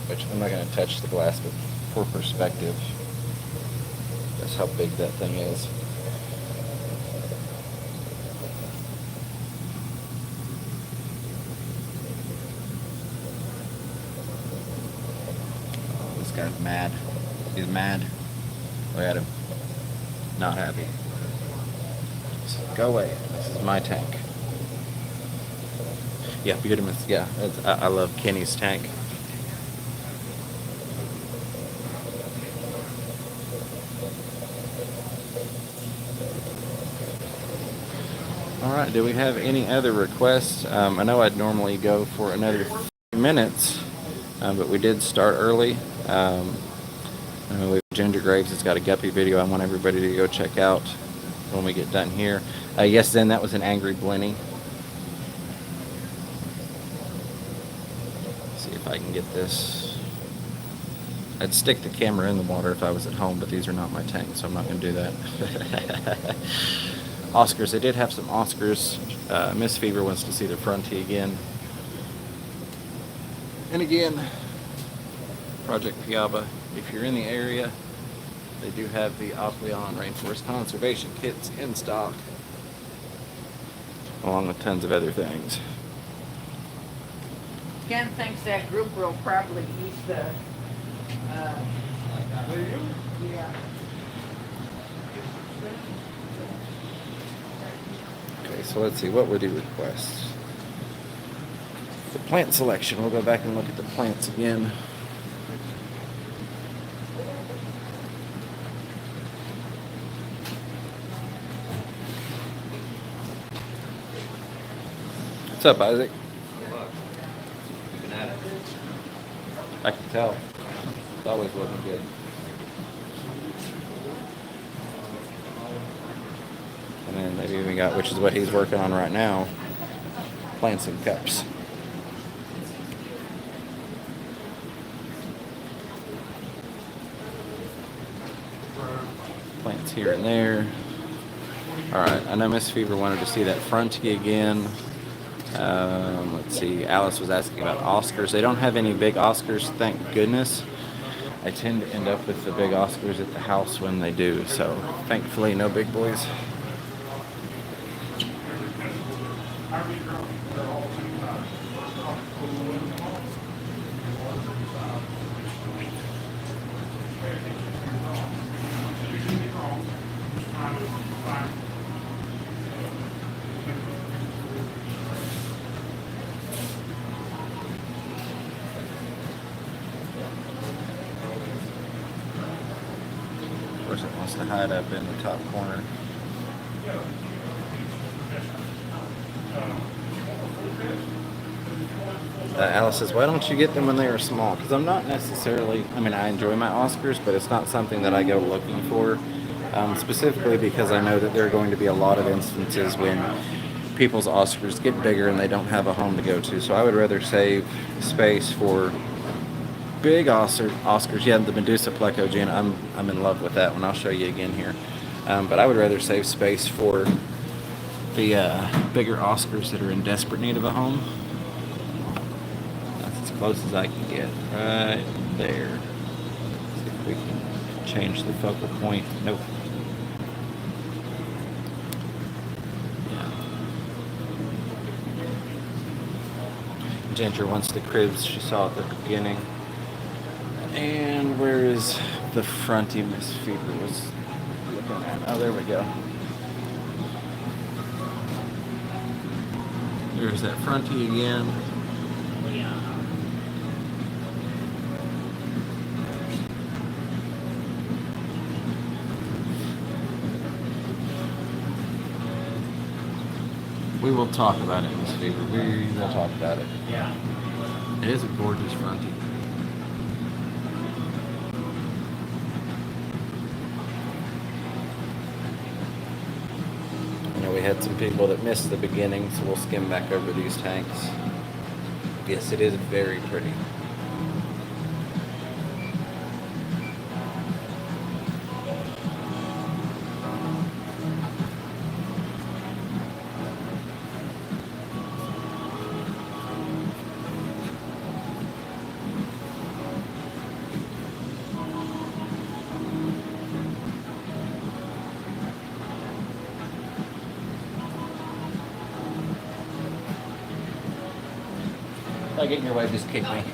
Which I'm not going to touch the glass, but for perspective, that's how big that thing is. Oh, this guy's mad. He's mad. Look at him. Not happy. So go away. This is my tank. Yeah, beautiful. Yeah, I love Kenny's tank. All right, do we have any other requests? I know I'd normally go for another 3 minutes, but we did start early. We have Ginger Graves has got a Guppy video I want everybody to go check out when we get done here. Yes, then that was an angry Blenny. See if I can get this. I'd stick the camera in the water if I was at home, but these are not my tanks, so I'm not going to do that. Oscars, they did have some Oscars. Miss Fever wants to see the frontie again. And again, Project Piaba. If you're in the area, they do have the Opleon Rainforest Conservation Kits in stock, along with tons of other things. Ken thinks that group will probably use the, yeah. Okay, so let's see, what were the requests? The plant selection, we'll go back and look at the plants again. What's up, Isaac? Keeping at it. I can tell. It's always looking good. And then they've even got, which is what he's working on right now, plants and cups. Plants here and there. Alright, I know Miss Fever wanted to see that frontie again. Let's see, Alice was asking about Oscars. They don't have any big Oscars, thank goodness. I tend to end up with the big Oscars at the house when they do, so thankfully no big boys. wants to hide up in the top corner. Alice says, why don't you get them when they are small? Because I'm not necessarily, I mean, I enjoy my Oscars, but it's not something that I go looking for. Specifically because I know that there are going to be a lot of instances when people's Oscars get bigger and they don't have a home to go to. So I would rather save space for big Oscars. Yeah, the Medusa Pleco Gin, I'm in love with that one. I'll show you again here. But I would rather save space for the bigger Oscars that are in desperate need of a home. That's as close as I can get. Right there. See if we can change the focal point. Nope. Ginger wants the cribs she saw at the beginning. And where is the fronty Miss Fever was looking at? Oh, there we go. There's that fronty again. We will talk about it, Miss Fever. We will talk about it. Yeah. It is a gorgeous fronty. You know, we had some people that missed the beginning, so we'll skim back over these tanks. Yes, it is very pretty. If I get in your way, just kick me.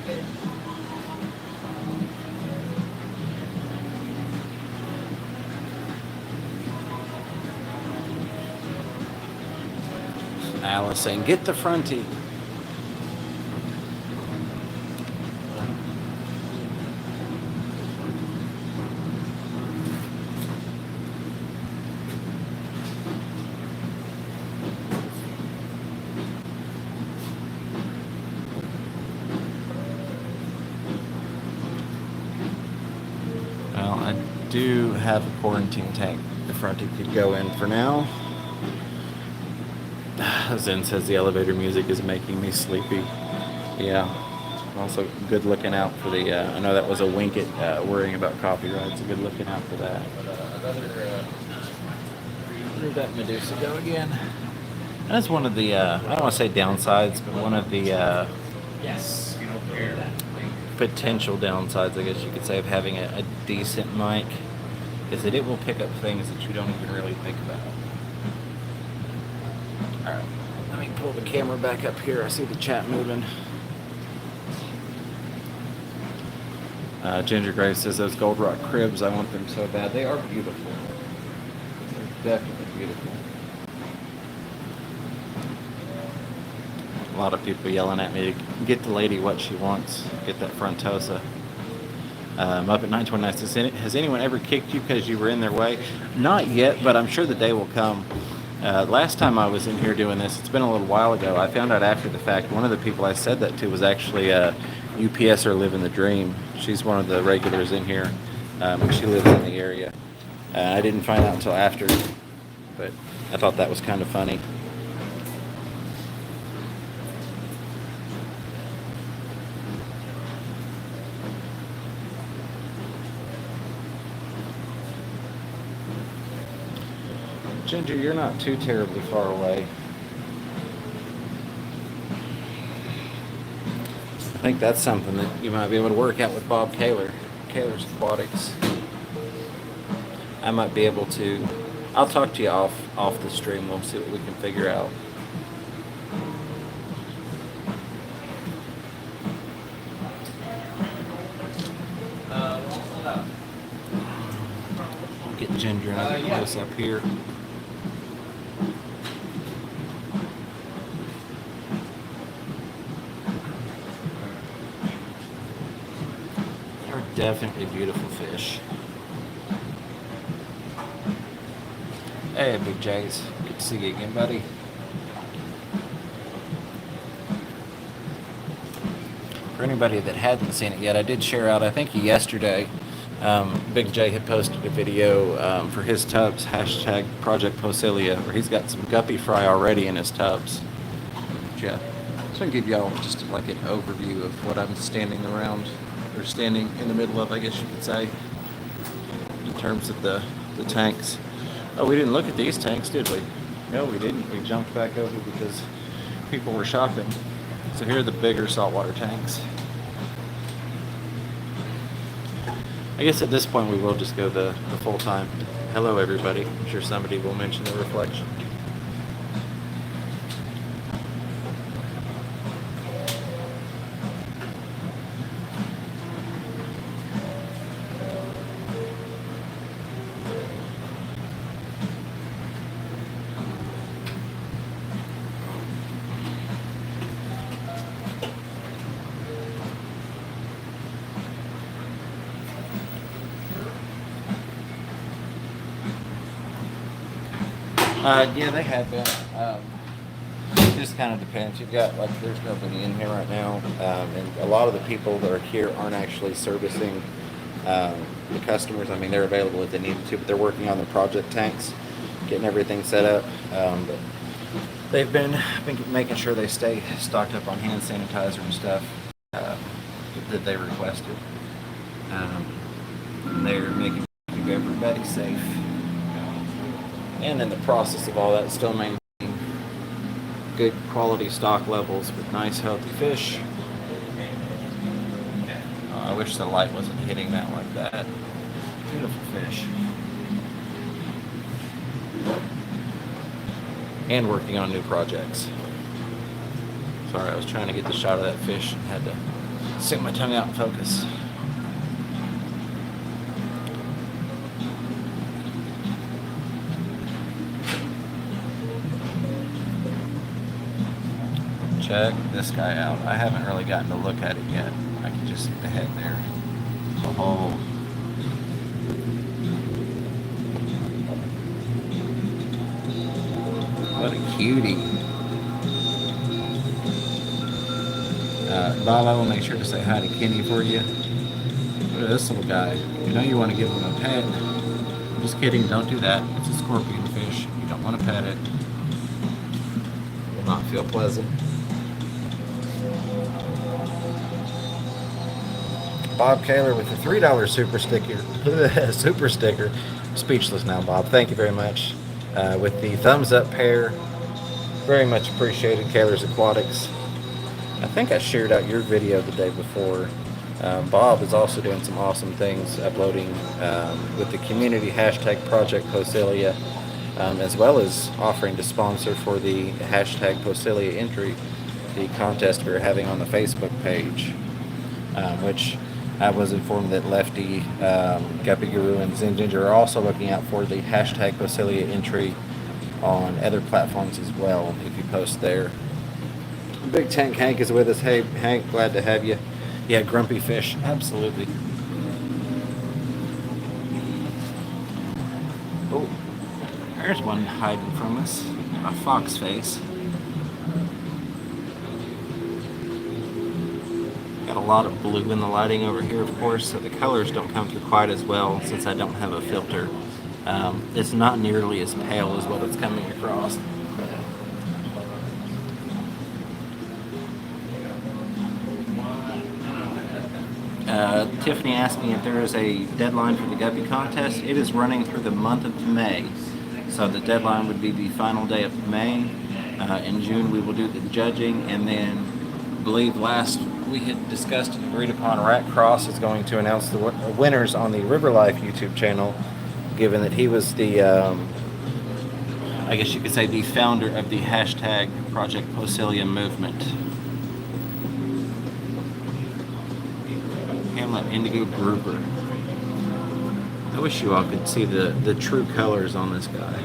Alice saying, get the fronty. Well, I do have a quarantine tank the fronty could go in for now. Zen says the elevator music is making me sleepy. Yeah. Also, good looking out for the, I know that was a wink at worrying about copyright, so good looking out for that. Where did that Medusa go again? That's one of the, I don't want to say downsides, but one of the Yes. You don't care that. potential downsides, I guess you could say, of having a decent mic is that it will pick up things that you don't even really think about. Alright, let me pull the camera back up here. I see the chat moving. Ginger Grace says those Gold Rock cribs, I want them so bad. They are beautiful. They're definitely beautiful. A lot of people yelling at me to get the lady what she wants. Get that Frontosa. Up at 929 says, has anyone ever kicked you because you were in their way? Not yet, but I'm sure the day will come. Last time I was in here doing this, it's been a little while ago, I found out after the fact, one of the people I said that to was actually UPS or Living the Dream. She's one of the regulars in here. She lives in the area. I didn't find out until after, but I thought that was kind of funny. Ginger, you're not too terribly far away. I think that's something that you might be able to work out with Bob Kaler. Kaler's Aquatics. I might be able to. I'll talk to you off the stream. We'll see what we can figure out. I'll get Ginger and I'll get this up here. They're definitely beautiful fish. Hey, Big J's. Good to see you again, buddy. For anybody that hadn't seen it yet, I did share out, I think yesterday, Big J had posted a video for his tubs, hashtag Project Posilia, where he's got some guppy fry already in his tubs. Yeah. So I can give y'all just like an overview of what I'm standing around, or standing in the middle of, I guess you could say, in terms of the tanks. Oh, we didn't look at these tanks, did we? No, we didn't. We jumped back over because people were shopping. So here are the bigger saltwater tanks. I guess at this point we will just go the full time. Hello everybody. I'm sure somebody will mention the reflection. Yeah, they have been. It just kind of depends. You've got, like, there's nobody in here right now, and a lot of the people that are here aren't actually servicing the customers. I mean, they're available if they need to, but they're working on the project tanks, getting everything set up. But they've been making sure they stay stocked up on hand sanitizer and stuff that they requested. And they're making sure to keep everybody safe. And in the process of all that, still maintaining good quality stock levels with nice healthy fish. I wish the light wasn't hitting that like that. Beautiful fish. And working on new projects. Sorry, I was trying to get the shot of that fish and had to stick my tongue out and focus. Check this guy out. I haven't really gotten to look at it yet. I can just see the head there. Oh. What a cutie. Bob, I will make sure to say hi to Kenny for you. Look at this little guy. You know you want to give him a pet. I'm just kidding. Don't do that. It's a scorpion fish. You don't want to pet it. It will not feel pleasant. Bob Kaler with the $3 super sticker. Super sticker. Speechless now, Bob. Thank you very much. With the thumbs up pair. Very much appreciated, Kaler's Aquatics. I think I shared out your video the day before. Bob is also doing some awesome things, uploading with the community hashtag Project Posilia, as well as offering to sponsor for the hashtag Posilia entry, the contest we're having on the Facebook page, which I was informed that Lefty, Guppy Guru, and Zen Ginger are also looking out for the hashtag Posilia entry on other platforms as well, if you post there. Big Tank Hank is with us. Hey, Hank, glad to have you. Yeah, grumpy fish, absolutely. Oh, there's one hiding from us, a fox face. Got a lot of blue in the lighting over here, of course, so the colors don't come through quite as well since I don't have a filter. It's not nearly as pale as what it's coming across. Tiffany asked me if there is a deadline for the Guppy contest. It is running through the month of May. So the deadline would be the final day of May. In June we will do the judging, and then I believe last we had discussed and agreed upon Rat Cross is going to announce the winners on the River Life YouTube channel, given that he was the, I guess you could say, the founder of the hashtag Project Posilia movement. Hamlet Indigo Grouper. I wish you all could see the true colors on this guy.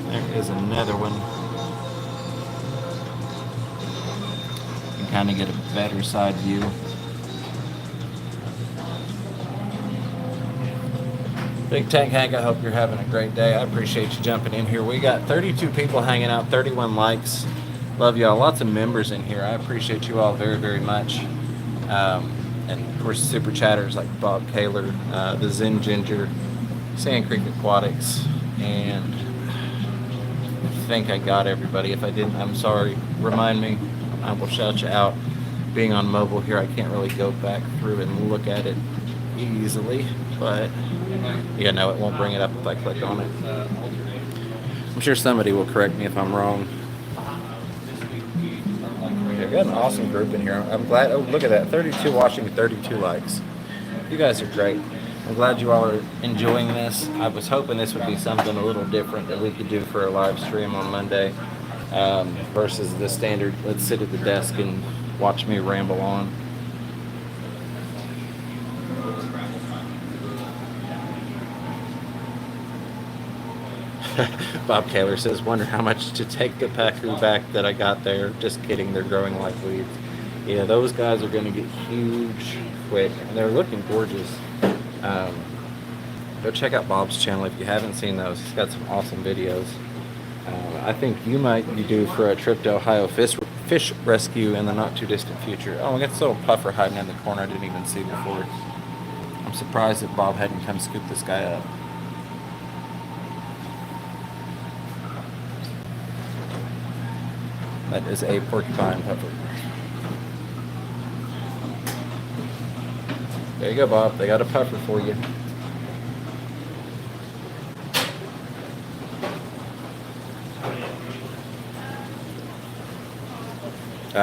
There is another one. You can kind of get a better side view. Big Tank Hank, I hope you're having a great day. I appreciate you jumping in here. We got 32 people hanging out, 31 likes. Love y'all. Lots of members in here. I appreciate you all very, very much. And of course, super chatters like Bob Kaler, the Zen Ginger, Sand Creek Aquatics, and I think I got everybody. If I didn't, I'm sorry. Remind me. I will shout you out. Being on mobile here, I can't really go back through and look at it easily, but yeah, no, it won't bring it up if I click on it. I'm sure somebody will correct me if I'm wrong. Okay, we got an awesome group in here. I'm glad. Oh, look at that. 32 watching, 32 likes. You guys are great. I'm glad you all are enjoying this. I was hoping this would be something a little different that we could do for a live stream on Monday versus the standard, let's sit at the desk and watch me ramble on. Bob Kaler says, wonder how much to take the pacu back that I got there. Just kidding, they're growing like weeds. Yeah, those guys are going to get huge quick, and they're looking gorgeous. Go check out Bob's channel if you haven't seen those. He's got some awesome videos. I think you might be due for a trip to Ohio fish rescue in the not too distant future. Oh, we got this little puffer hiding in the corner I didn't even see before. I'm surprised that Bob hadn't come scoop this guy up. That is a porcupine puffer. There you go, Bob. They got a puffer for you.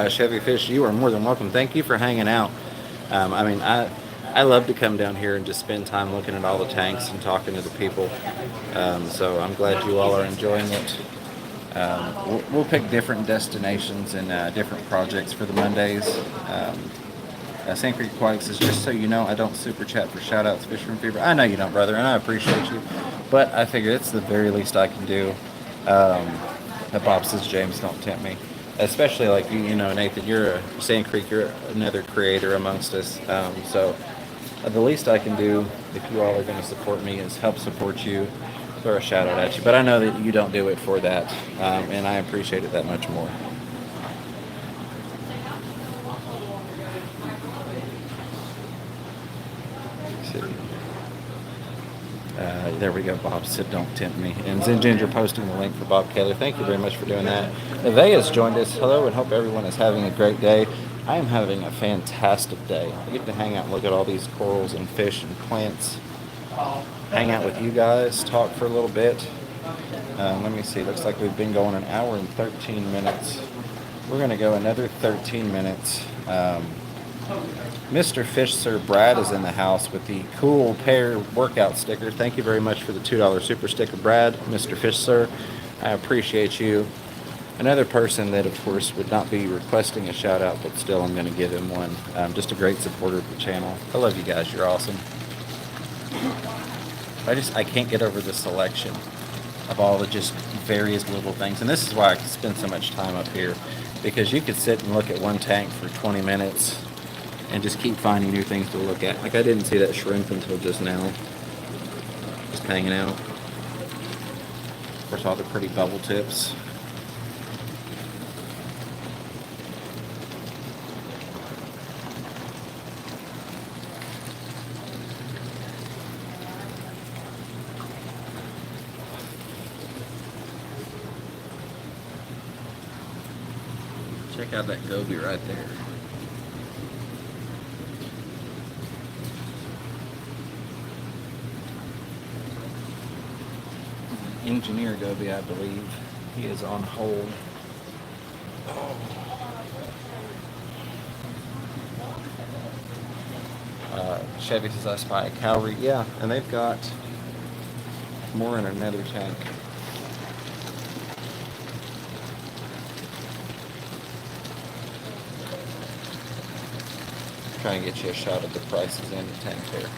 Chevy Fish, you are more than welcome. Thank you for hanging out. I mean, I love to come down here and just spend time looking at all the tanks and talking to the people. So I'm glad you all are enjoying it. We'll pick different destinations and different projects for the Mondays. Sand Creek Aquatics is, just so you know, I don't super chat for shout outs, Fisherman Fever. I know you don't, brother, and I appreciate you, but I figure it's the very least I can do. Bob says, James, don't tempt me. Especially like you know, Nathan, you're a Sand Creek, you're another creator amongst us. So the least I can do, if you all are going to support me, is help support you, throw a shout out at you. But I know that you don't do it for that, and I appreciate it that much more. There we go. Bob said, don't tempt me. And Zen Ginger posting the link for Bob Kaler. Thank you very much for doing that. Nevaeh's joined us. Hello, and hope everyone is having a great day. I am having a fantastic day. I get to hang out and look at all these corals and fish and plants. Hang out with you guys, talk for a little bit. Let me see. Looks like we've been going an hour and 13 minutes. We're going to go another 13 minutes. Mr. Fish Sir Brad is in the house with the cool pair workout sticker. Thank you very much for the $2 super sticker, Brad. Mr. Fish Sir, I appreciate you. Another person that, of course, would not be requesting a shout out, but still I'm going to give him one. Just a great supporter of the channel. I love you guys. You're awesome. I can't get over the selection of all the just various little things. And this is why I spend so much time up here, because you could sit and look at one tank for 20 minutes and just keep finding new things to look at. Like I didn't see that shrimp until just now. Just hanging out. Of course, all the pretty bubble tips. Check out that goby right there. Engineer goby, I believe. He is on hold. Chevy says I spy a calorie. Yeah, and they've got more in another tank. Try and get you a shot of the prices in the tank there.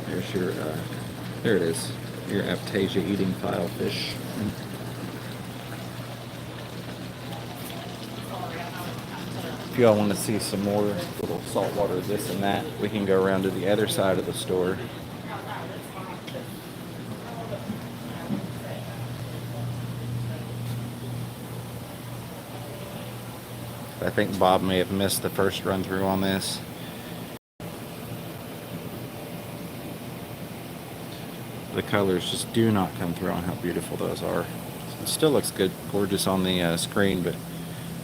There's your, there it is. your Aptasia eating file fish. If y'all want to see some more little saltwater this and that, we can go around to the other side of the store. I think Bob may have missed the first run through on this. The colors just do not come through on how beautiful those are. It still looks good, gorgeous on the screen, but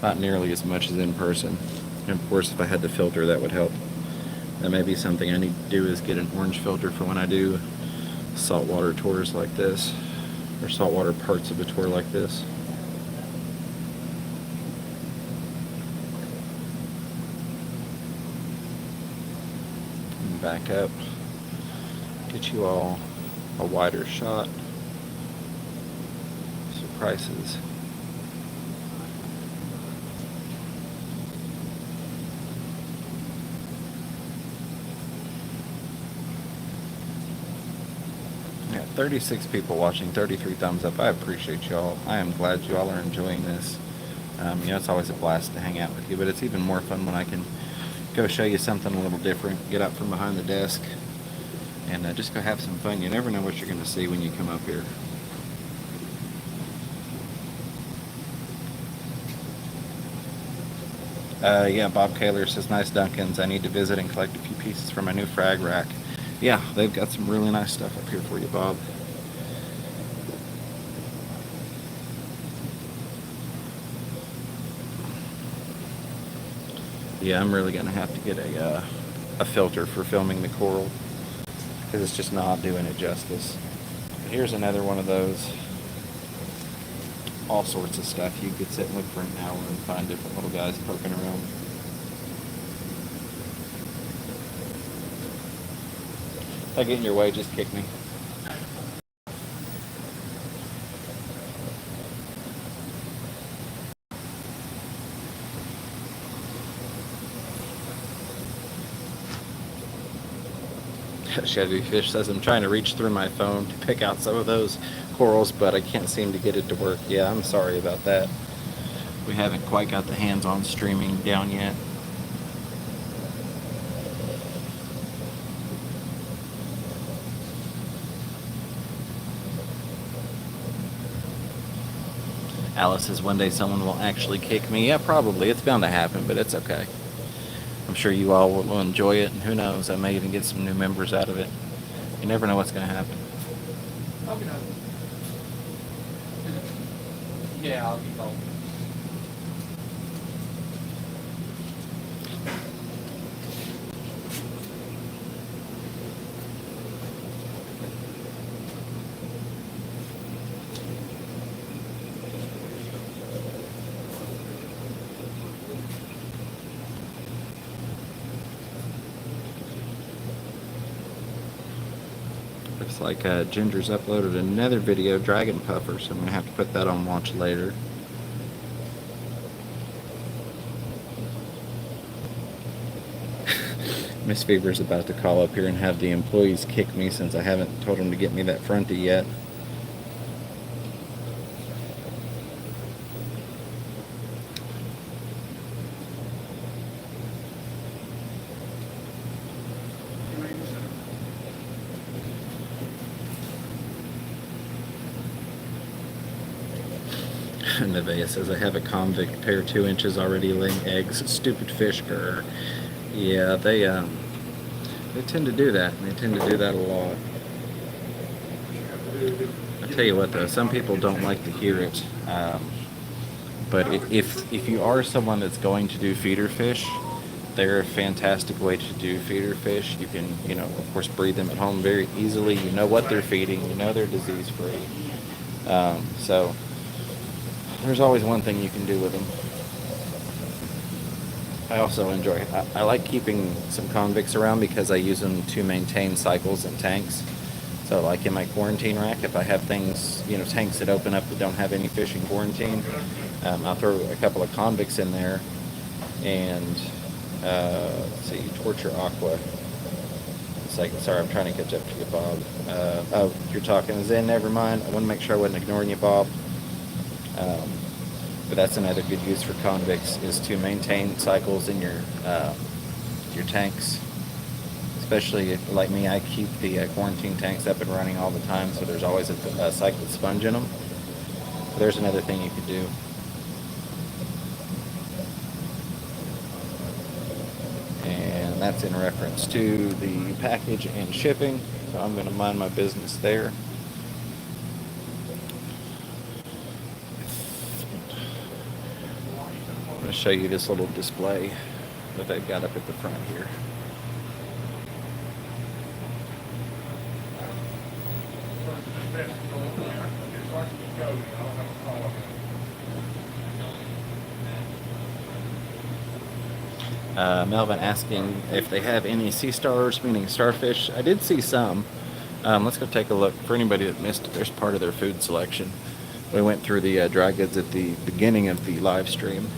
not nearly as much as in person. And of course, if I had the filter, that would help. That may be something I need to do, is get an orange filter for when I do saltwater tours like this, or saltwater parts of a tour like this. And back up, get you all a wider shot. So prices. Yeah, 36 people watching, 33 thumbs up. I appreciate y'all. I am glad you all are enjoying this. It's always a blast to hang out with you, but it's even more fun when I can go show you something a little different, get out from behind the desk, and just go have some fun. You never know what you're going to see when you come up here. Yeah, Bob Kaler says, nice Dunkins. I need to visit and collect a few pieces for my new frag rack. Yeah, they've got some really nice stuff up here for you, Bob. Yeah, I'm really going to have to get a filter for filming the coral, because it's just not doing it justice. Here's another one of those. All sorts of stuff. You could sit and look for an hour and find different little guys poking around. If I get in your way, just kick me. Chevy Fish says, I'm trying to reach through my phone to pick out some of those corals, but I can't seem to get it to work. Yeah, I'm sorry about that. We haven't quite got the hands-on streaming down yet. Alice says, one day someone will actually kick me. Yeah, probably. It's bound to happen, but it's okay. I'm sure you all will enjoy it, and who knows, I may even get some new members out of it. You never know what's going to happen. Okay. Yeah, I'll keep on. Looks like Ginger's uploaded another video, Dragon Puffer, so I'm going to have to put that on watch later. Miss Fever's about to call up here and have the employees kick me since I haven't told them to get me that fronty yet. Nevea says, I have a convict pair 2 inches already laying eggs. Stupid fish, grr. Yeah, they tend to do that. They tend to do that a lot. I tell you what though, some people don't like to hear it. But if you are someone that's going to do feeder fish, they're a fantastic way to do feeder fish. You can, of course, breed them at home very easily. You know what they're feeding. You know they're disease free. So there's always one thing you can do with them. I also enjoy, I like keeping some convicts around because I use them to maintain cycles and tanks. So like in my quarantine rack, if I have things, tanks that open up that don't have any fish in quarantine, I'll throw a couple of convicts in there and, let's see, torture aqua. second. Sorry, I'm trying to catch up to you, Bob. Oh, you're talking Zen. Never mind. I want to make sure I wasn't ignoring you, Bob. But that's another good use for convicts is to maintain cycles in your tanks. Especially like me, I keep the quarantine tanks up and running all the time, so there's always a cycled sponge in them. So there's another thing you could do. And that's in reference to the package and shipping, so I'm going to mind my business there. I'm going to show you this little display that they've got up at the front here. Melvin asking if they have any sea stars, meaning starfish. I did see some. Let's go take a look. For anybody that missed it, there's part of their food selection. We went through the dry goods at the beginning of the live stream.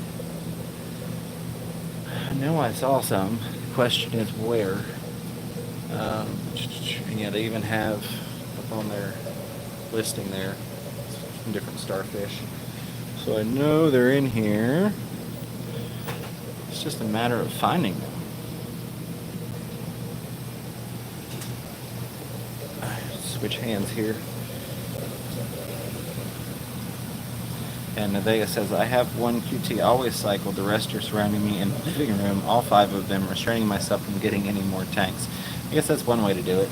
I know I saw some. The question is where. And yeah, they even have up on their listing there some different starfish. So I know they're in here. It's just a matter of finding them. Switch hands here. And Nevega says, I have one QT always cycled. The rest are surrounding me in the living room. All 5 of them, restraining myself from getting any more tanks. I guess that's one way to do it.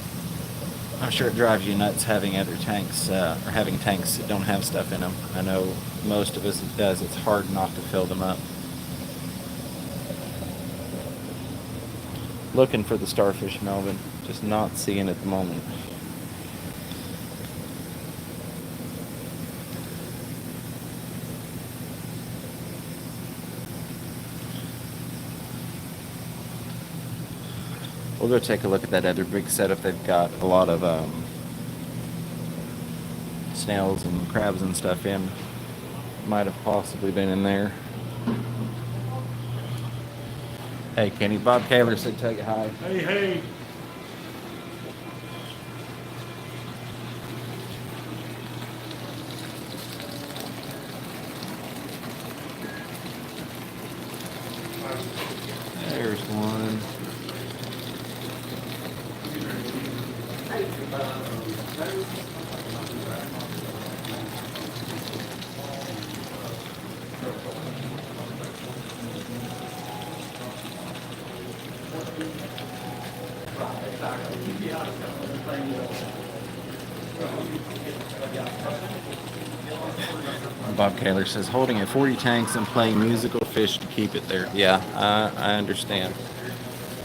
I'm sure it drives you nuts having other tanks, or having tanks that don't have stuff in them. I know most of us it does. It's hard not to fill them up. Looking for the starfish, Melvin. Just not seeing it at the moment. We'll go take a look at that other big setup. They've got a lot of snails and crabs and stuff in. Might have possibly been in there. Hey, Kenny. Bob Kaler said tell you hi. Hey, hey. There's one. Bob Kaler says, holding at 40 tanks and playing musical fish to keep it there. Yeah, I understand.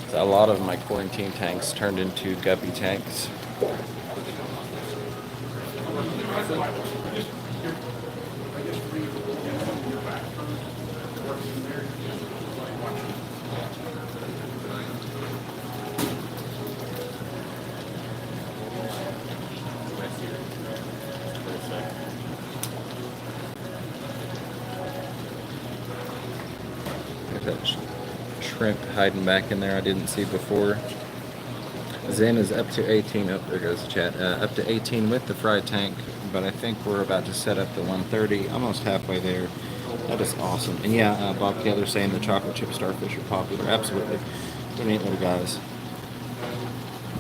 So a lot of my quarantine tanks turned into Guppy tanks. That shrimp hiding back in there I didn't see before. Zen is up to 18. Oh, there goes the chat. Up to 18 with the fry tank, but I think we're about to set up the 130. Almost halfway there. That is awesome. And yeah, Bob Keller saying the chocolate chip starfish are popular. Absolutely. They're neat little guys.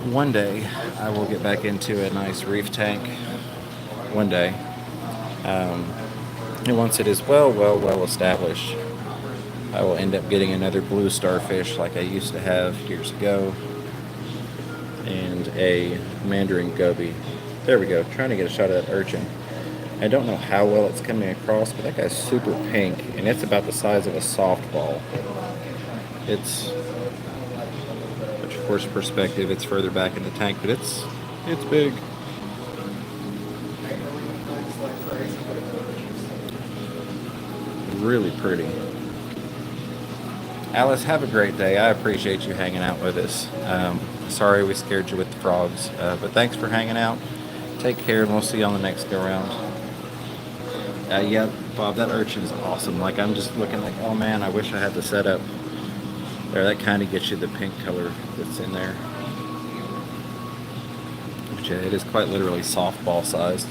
One day I will get back into a nice reef tank. One day. And once it is well established, I will end up getting another blue starfish like I used to have years ago, and a mandarin goby. There we go, trying to get a shot of that urchin. I don't know how well it's coming across, but that guy's super pink, and it's about the size of a softball. It's, which of course perspective, it's further back in the tank, but it's big. Really pretty. Alice, have a great day. I appreciate you hanging out with us. Sorry we scared you with the frogs, but thanks for hanging out. Take care, and we'll see you on the next go round. Yeah, Bob, that urchin is awesome. Like, I'm just looking like, oh man, I wish I had the setup there. That kind of gets you the pink color that's in there. But yeah, it is quite literally softball sized.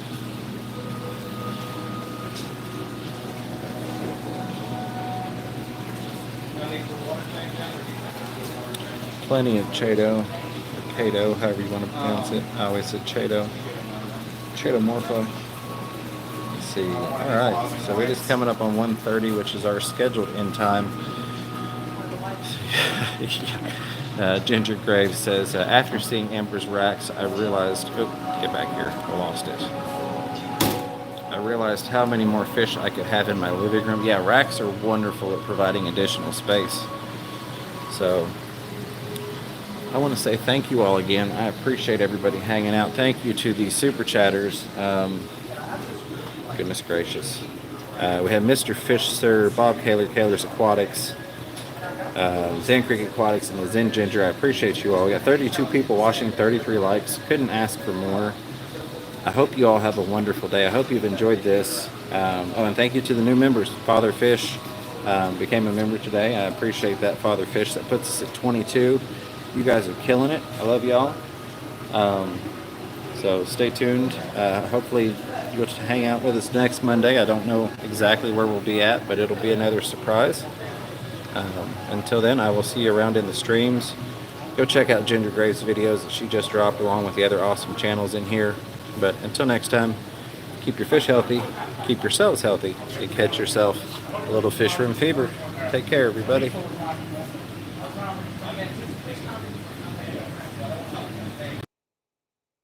Plenty of Chato, or Cato, however you want to pronounce it. I always said Chato. Chatomorpho. Let's see. Alright, so it is coming up on 1:30, which is our scheduled end time. Ginger Graves says, after seeing Amber's racks, I realized, get back here, I lost it. I realized how many more fish I could have in my living room. Yeah, racks are wonderful at providing additional space. So, I want to say thank you all again. I appreciate everybody hanging out. Thank you to the super chatters. Goodness gracious. We have Mr. Fish Sir, Bob Kaler, Kaler's Aquatics, Zen Creek Aquatics, and the Zen Ginger. I appreciate you all. We got 32 people watching, 33 likes. Couldn't ask for more. I hope you all have a wonderful day. I hope you've enjoyed this. And thank you to the new members. Father Fish became a member today. I appreciate that, Father Fish. That puts us at 22. You guys are killing it. I love y'all. So stay tuned. Hopefully you'll hang out with us next Monday. I don't know exactly where we'll be at, but it'll be another surprise. Until then, I will see you around in the streams. Go check out Ginger Graves' videos that she just dropped along with the other awesome channels in here. But until next time, keep your fish healthy, keep yourselves healthy, and catch yourself a little fish room fever. Take care, everybody.